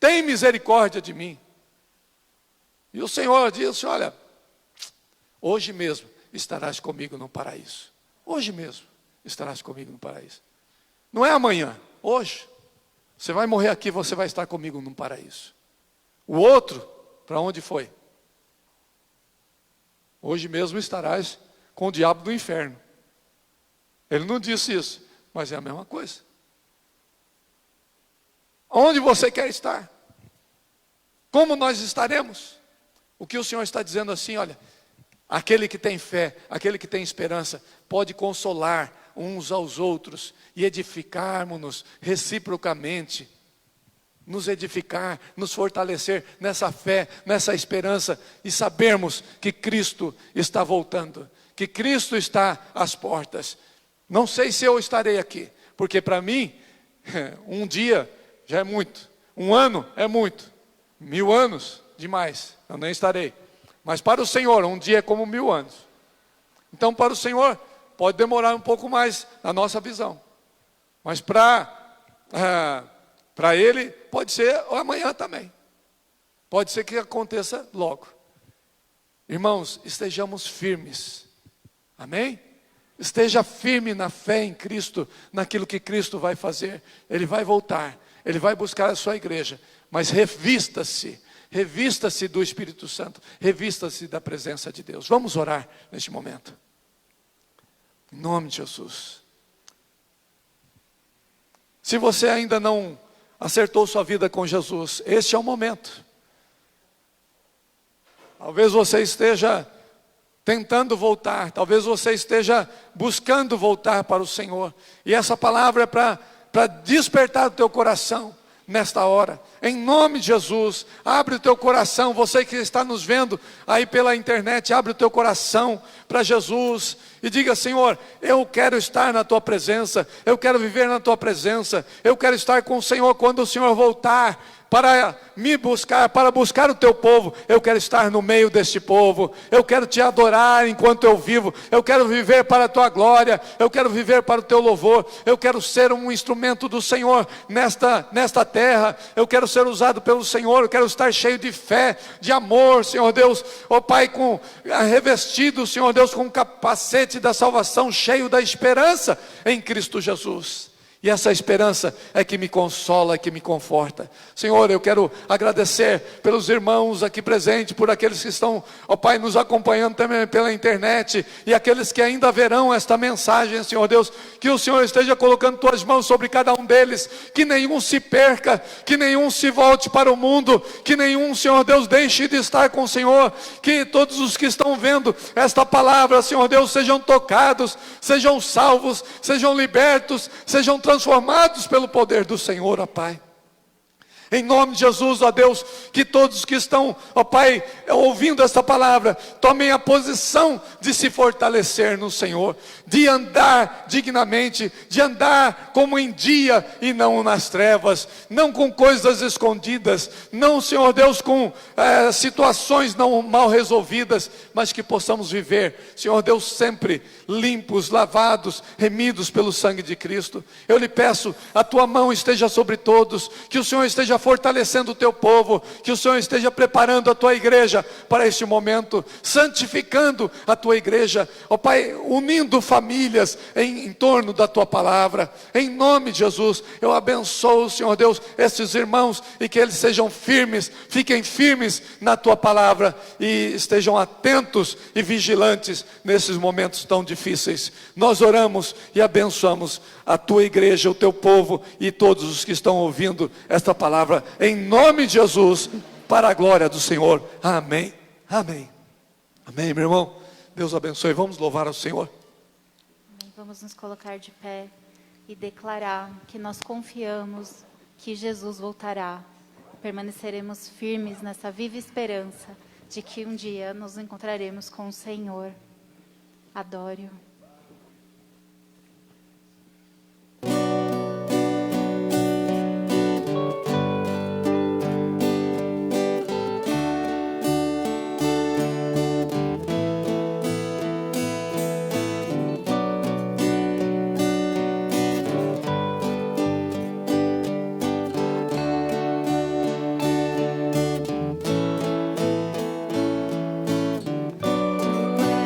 tem misericórdia de mim. E o Senhor disse, olha, hoje mesmo estarás comigo no paraíso. Hoje mesmo estarás comigo no paraíso. Não é amanhã, hoje. Você vai morrer aqui, você vai estar comigo no paraíso. O outro, para onde foi? Hoje mesmo estarás com o diabo do inferno. Ele não disse isso, mas é a mesma coisa. Onde você quer estar? Como nós estaremos? O que o Senhor está dizendo assim, olha, aquele que tem fé, aquele que tem esperança, pode consolar uns aos outros e edificarmos-nos reciprocamente, nos edificar, nos fortalecer nessa fé, nessa esperança e sabermos que Cristo está voltando, que Cristo está às portas. Não sei se eu estarei aqui, porque para mim, um dia já é muito, um ano é muito, 1000 anos, demais, eu nem estarei. Mas para o Senhor, um dia é como 1000 anos. Então para o Senhor, pode demorar um pouco mais na nossa visão. Mas para Ele, pode ser amanhã também. Pode ser que aconteça logo. Irmãos, estejamos firmes. Amém? Esteja firme na fé em Cristo, naquilo que Cristo vai fazer. Ele vai voltar, Ele vai buscar a sua igreja. Mas revista-se do Espírito Santo, revista-se da presença de Deus. Vamos orar neste momento. Em nome de Jesus. Se você ainda não acertou sua vida com Jesus, este é o momento. Talvez você esteja tentando voltar, talvez você esteja buscando voltar para o Senhor. E essa palavra é para despertar o teu coração nesta hora. Em nome de Jesus, abre o teu coração. Você que está nos vendo aí pela internet, abre o teu coração para Jesus e diga: Senhor, eu quero estar na tua presença, eu quero viver na tua presença, eu quero estar com o Senhor quando o Senhor voltar para me buscar, para buscar o teu povo. Eu quero estar no meio deste povo, eu quero te adorar enquanto eu vivo, eu quero viver para a tua glória, eu quero viver para o teu louvor, eu quero ser um instrumento do Senhor nesta terra, eu quero ser usado pelo Senhor, eu quero estar cheio de fé, de amor, Senhor Deus, ó Pai, revestido, Senhor Deus, com o capacete da salvação, cheio da esperança em Cristo Jesus. E essa esperança é que me consola, é que me conforta. Senhor, eu quero agradecer pelos irmãos aqui presentes, por aqueles que estão, ó Pai, nos acompanhando também pela internet, e aqueles que ainda verão esta mensagem, Senhor Deus, que o Senhor esteja colocando tuas mãos sobre cada um deles, que nenhum se perca, que nenhum se volte para o mundo, que nenhum, Senhor Deus, deixe de estar com o Senhor, que todos os que estão vendo esta palavra, Senhor Deus, sejam tocados, sejam salvos, sejam libertos, sejam transformados pelo poder do Senhor, ó Pai. Em nome de Jesus, ó Deus, que todos que estão, ó Pai, ouvindo esta palavra, tomem a posição de se fortalecer no Senhor, de andar dignamente, de andar como em dia e não nas trevas, não com coisas escondidas, não, Senhor Deus, com situações não mal resolvidas, mas que possamos viver, Senhor Deus, sempre limpos, lavados, remidos pelo sangue de Cristo. Eu lhe peço, a tua mão esteja sobre todos, que o Senhor esteja fortalecendo o teu povo, que o Senhor esteja preparando a tua igreja para este momento, santificando a tua igreja, ó Pai, unindo famílias em torno da tua palavra. Em nome de Jesus, eu abençoo, Senhor Deus, estes irmãos, e que eles sejam firmes, fiquem firmes na tua palavra, e estejam atentos e vigilantes nesses momentos tão difíceis. Nós oramos e abençoamos a tua igreja, o teu povo e todos os que estão ouvindo esta palavra, em nome de Jesus, para a glória do Senhor. Amém, amém, amém, meu irmão. Deus abençoe. Vamos louvar ao Senhor. Vamos nos colocar de pé e declarar que nós confiamos que Jesus voltará. Permaneceremos firmes nessa viva esperança de que um dia nos encontraremos com o Senhor. Adore-o. Tu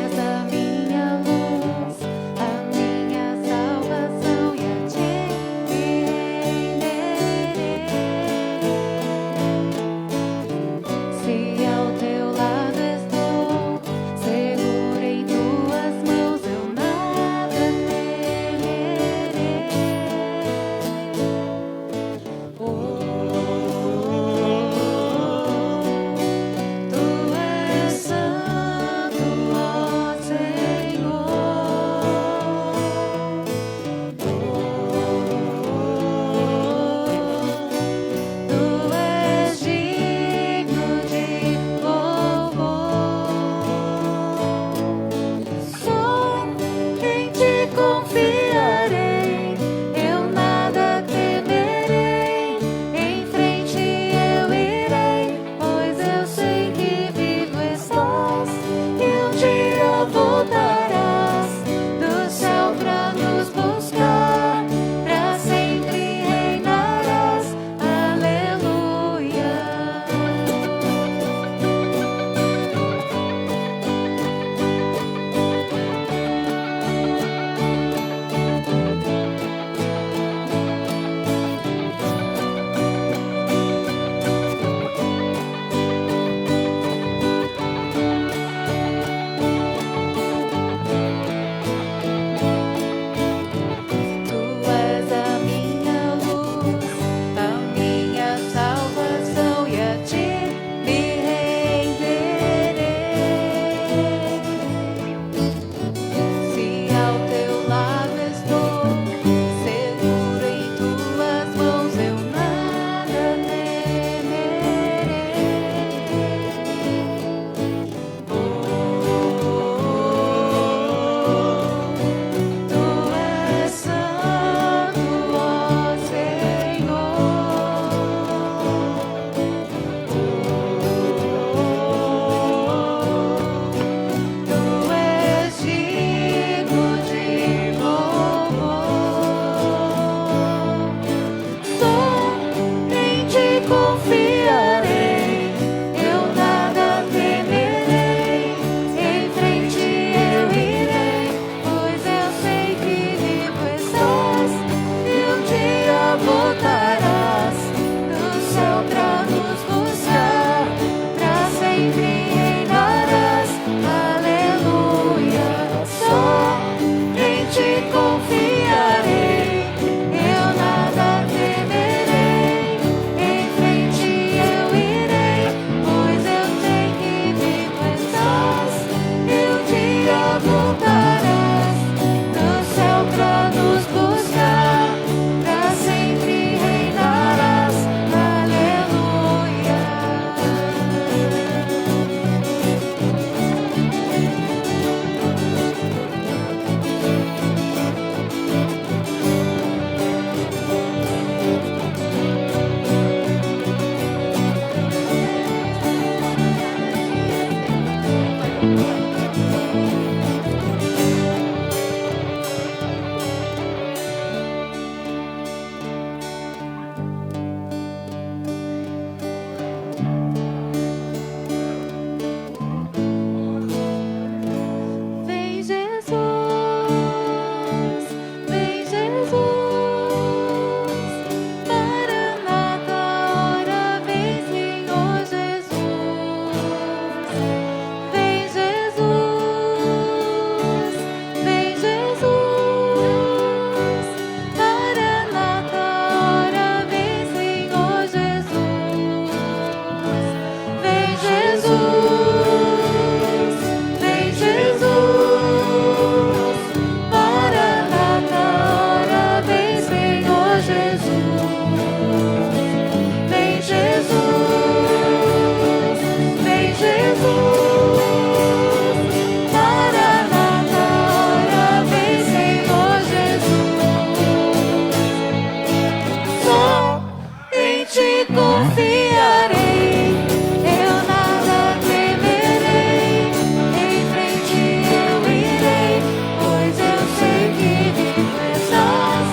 confiarei, eu nada temerei, em frente eu irei, pois eu sei que vivo estás,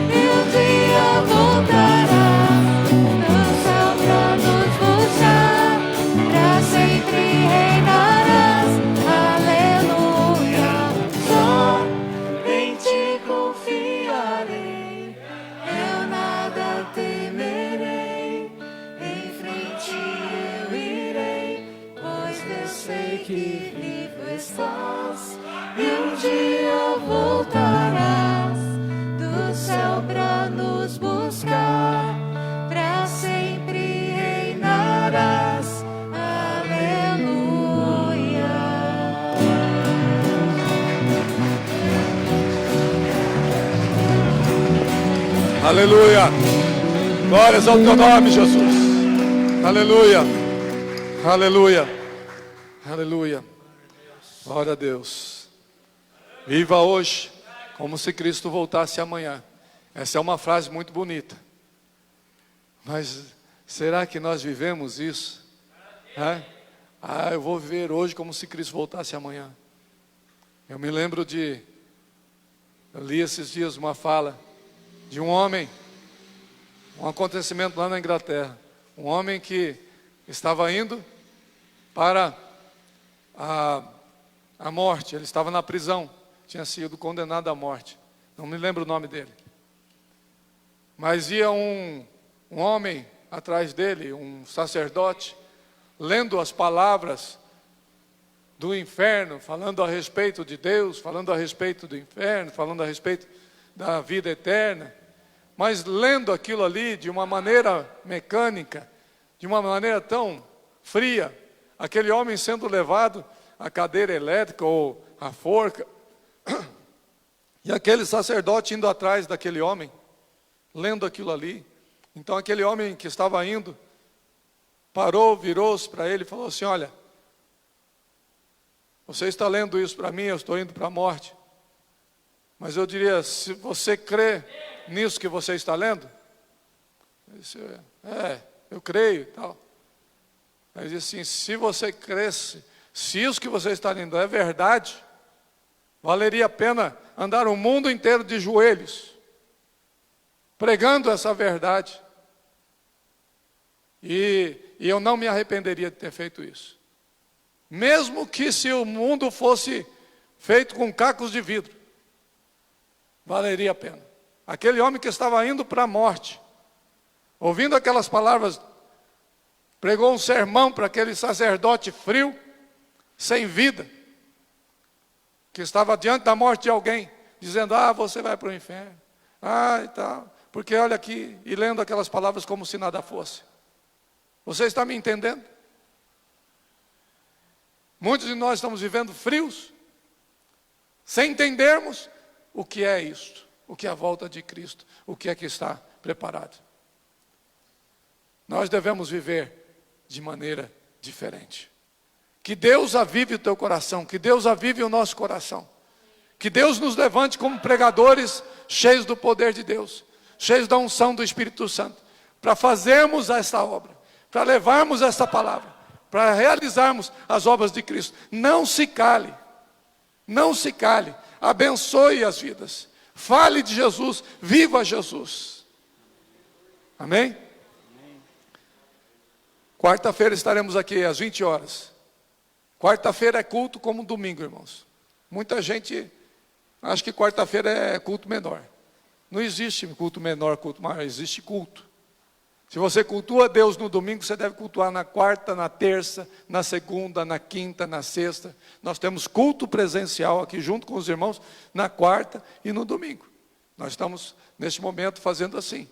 e um dia voltarás no céu pra nos buscar, pra sempre reinarás, aleluia. Só em ti confiarei, eu nada temerei, em frente eu irei, pois eu sei que vivo estás, e um dia voltarás do céu pra nos buscar, pra sempre reinarás, aleluia. Aleluia. Glórias ao teu nome, Jesus. Aleluia. Aleluia. Aleluia. Glória a Deus. Viva hoje como se Cristo voltasse amanhã. Essa é uma frase muito bonita. Mas será que nós vivemos isso? Eu vou viver hoje como se Cristo voltasse amanhã. Eu me lembro eu li esses dias uma fala de um homem, um acontecimento lá na Inglaterra. Um homem que estava indo para a morte. Ele estava na prisão, tinha sido condenado à morte. Não me lembro o nome dele. Mas ia um homem atrás dele, um sacerdote, lendo as palavras do inferno, falando a respeito de Deus, falando a respeito do inferno, falando a respeito da vida eterna, mas lendo aquilo ali de uma maneira mecânica, de uma maneira tão fria, aquele homem sendo levado à cadeira elétrica ou à forca, e aquele sacerdote indo atrás daquele homem, lendo aquilo ali. Então aquele homem que estava indo, parou, virou-se para ele e falou assim: olha, você está lendo isso para mim, eu estou indo para a morte. Mas eu diria, se você crê nisso que você está lendo, ele disse, eu creio e tal. Ele disse assim, se você cresce, se isso que você está lendo é verdade, valeria a pena andar o mundo inteiro de joelhos, pregando essa verdade. E eu não me arrependeria de ter feito isso. Mesmo que se o mundo fosse feito com cacos de vidro, valeria a pena. Aquele homem que estava indo para a morte, ouvindo aquelas palavras, pregou um sermão para aquele sacerdote frio, sem vida, que estava diante da morte de alguém, dizendo, você vai para o inferno, e tal, porque olha aqui, e lendo aquelas palavras como se nada fosse. Você está me entendendo? Muitos de nós estamos vivendo frios, sem entendermos o que é isto, o que é a volta de Cristo, o que é que está preparado. Nós devemos viver de maneira diferente. Que Deus avive o teu coração, que Deus avive o nosso coração. Que Deus nos levante como pregadores cheios do poder de Deus, cheios da unção do Espírito Santo, para fazermos esta obra, para levarmos esta palavra, para realizarmos as obras de Cristo. Não se cale, não se cale, abençoe as vidas, fale de Jesus, viva Jesus. Amém? Quarta-feira estaremos aqui às 20 horas. Quarta-feira é culto como domingo, irmãos. Muita gente acha que quarta-feira é culto menor. Não existe culto menor, culto maior, existe culto. Se você cultua Deus no domingo, você deve cultuar na quarta, na terça, na segunda, na quinta, na sexta. Nós temos culto presencial aqui junto com os irmãos na quarta e no domingo. Nós estamos neste momento fazendo assim.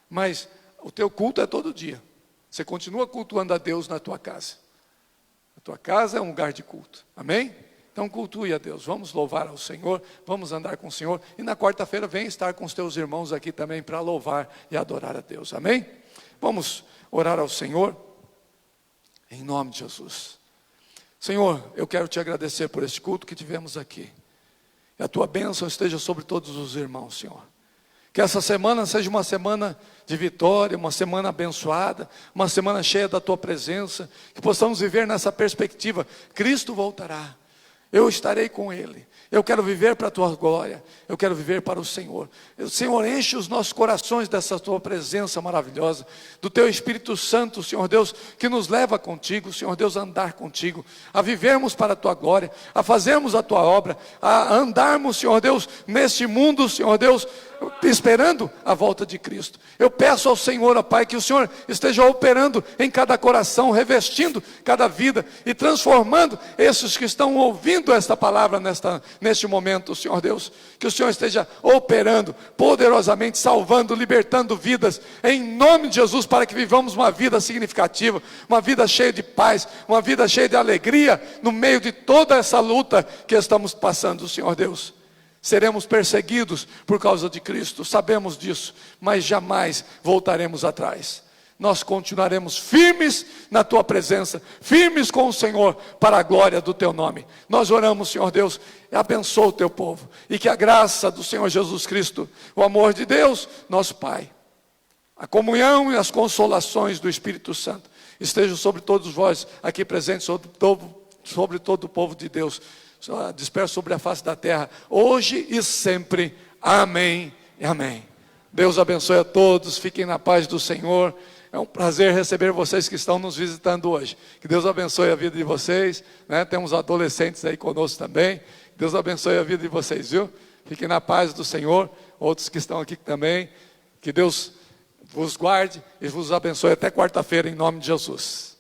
Mas o teu culto é todo dia. Você continua cultuando a Deus na tua casa. A tua casa é um lugar de culto. Amém? Então cultue a Deus. Vamos louvar ao Senhor. Vamos andar com o Senhor. E na quarta-feira vem estar com os teus irmãos aqui também para louvar e adorar a Deus. Amém? Vamos orar ao Senhor. Em nome de Jesus. Senhor, eu quero te agradecer por este culto que tivemos aqui. Que a tua bênção esteja sobre todos os irmãos, Senhor. Que essa semana seja uma semana de vitória, uma semana abençoada, uma semana cheia da tua presença, que possamos viver nessa perspectiva. Cristo voltará, eu estarei com Ele. Eu quero viver para a tua glória, eu quero viver para o Senhor. Senhor, enche os nossos corações dessa tua presença maravilhosa, do teu Espírito Santo, Senhor Deus, que nos leva contigo, Senhor Deus, a andar contigo, a vivermos para a tua glória, a fazermos a tua obra, a andarmos, Senhor Deus, neste mundo, Senhor Deus, esperando a volta de Cristo. Eu peço ao Senhor, ó Pai, que o Senhor esteja operando em cada coração, revestindo cada vida e transformando esses que estão ouvindo esta palavra neste momento, Senhor Deus. Que o Senhor esteja operando poderosamente, salvando, libertando vidas, em nome de Jesus, para que vivamos uma vida significativa, uma vida cheia de paz, uma vida cheia de alegria, no meio de toda essa luta que estamos passando, Senhor Deus. Seremos perseguidos por causa de Cristo, sabemos disso, mas jamais voltaremos atrás. Nós continuaremos firmes na tua presença, firmes com o Senhor, para a glória do teu nome. Nós oramos, Senhor Deus, e abençoa o teu povo, e que a graça do Senhor Jesus Cristo, o amor de Deus, nosso Pai, a comunhão e as consolações do Espírito Santo estejam sobre todos vós aqui presentes, sobre todo o povo de Deus, disperso sobre a face da terra, hoje e sempre. Amém e amém. Deus abençoe a todos, fiquem na paz do Senhor. É um prazer receber vocês que estão nos visitando hoje. Que Deus abençoe a vida de vocês, né? Temos adolescentes aí conosco também. Deus abençoe a vida de vocês, viu? Fiquem na paz do Senhor. Outros que estão aqui também. Que Deus vos guarde e vos abençoe até quarta-feira, em nome de Jesus.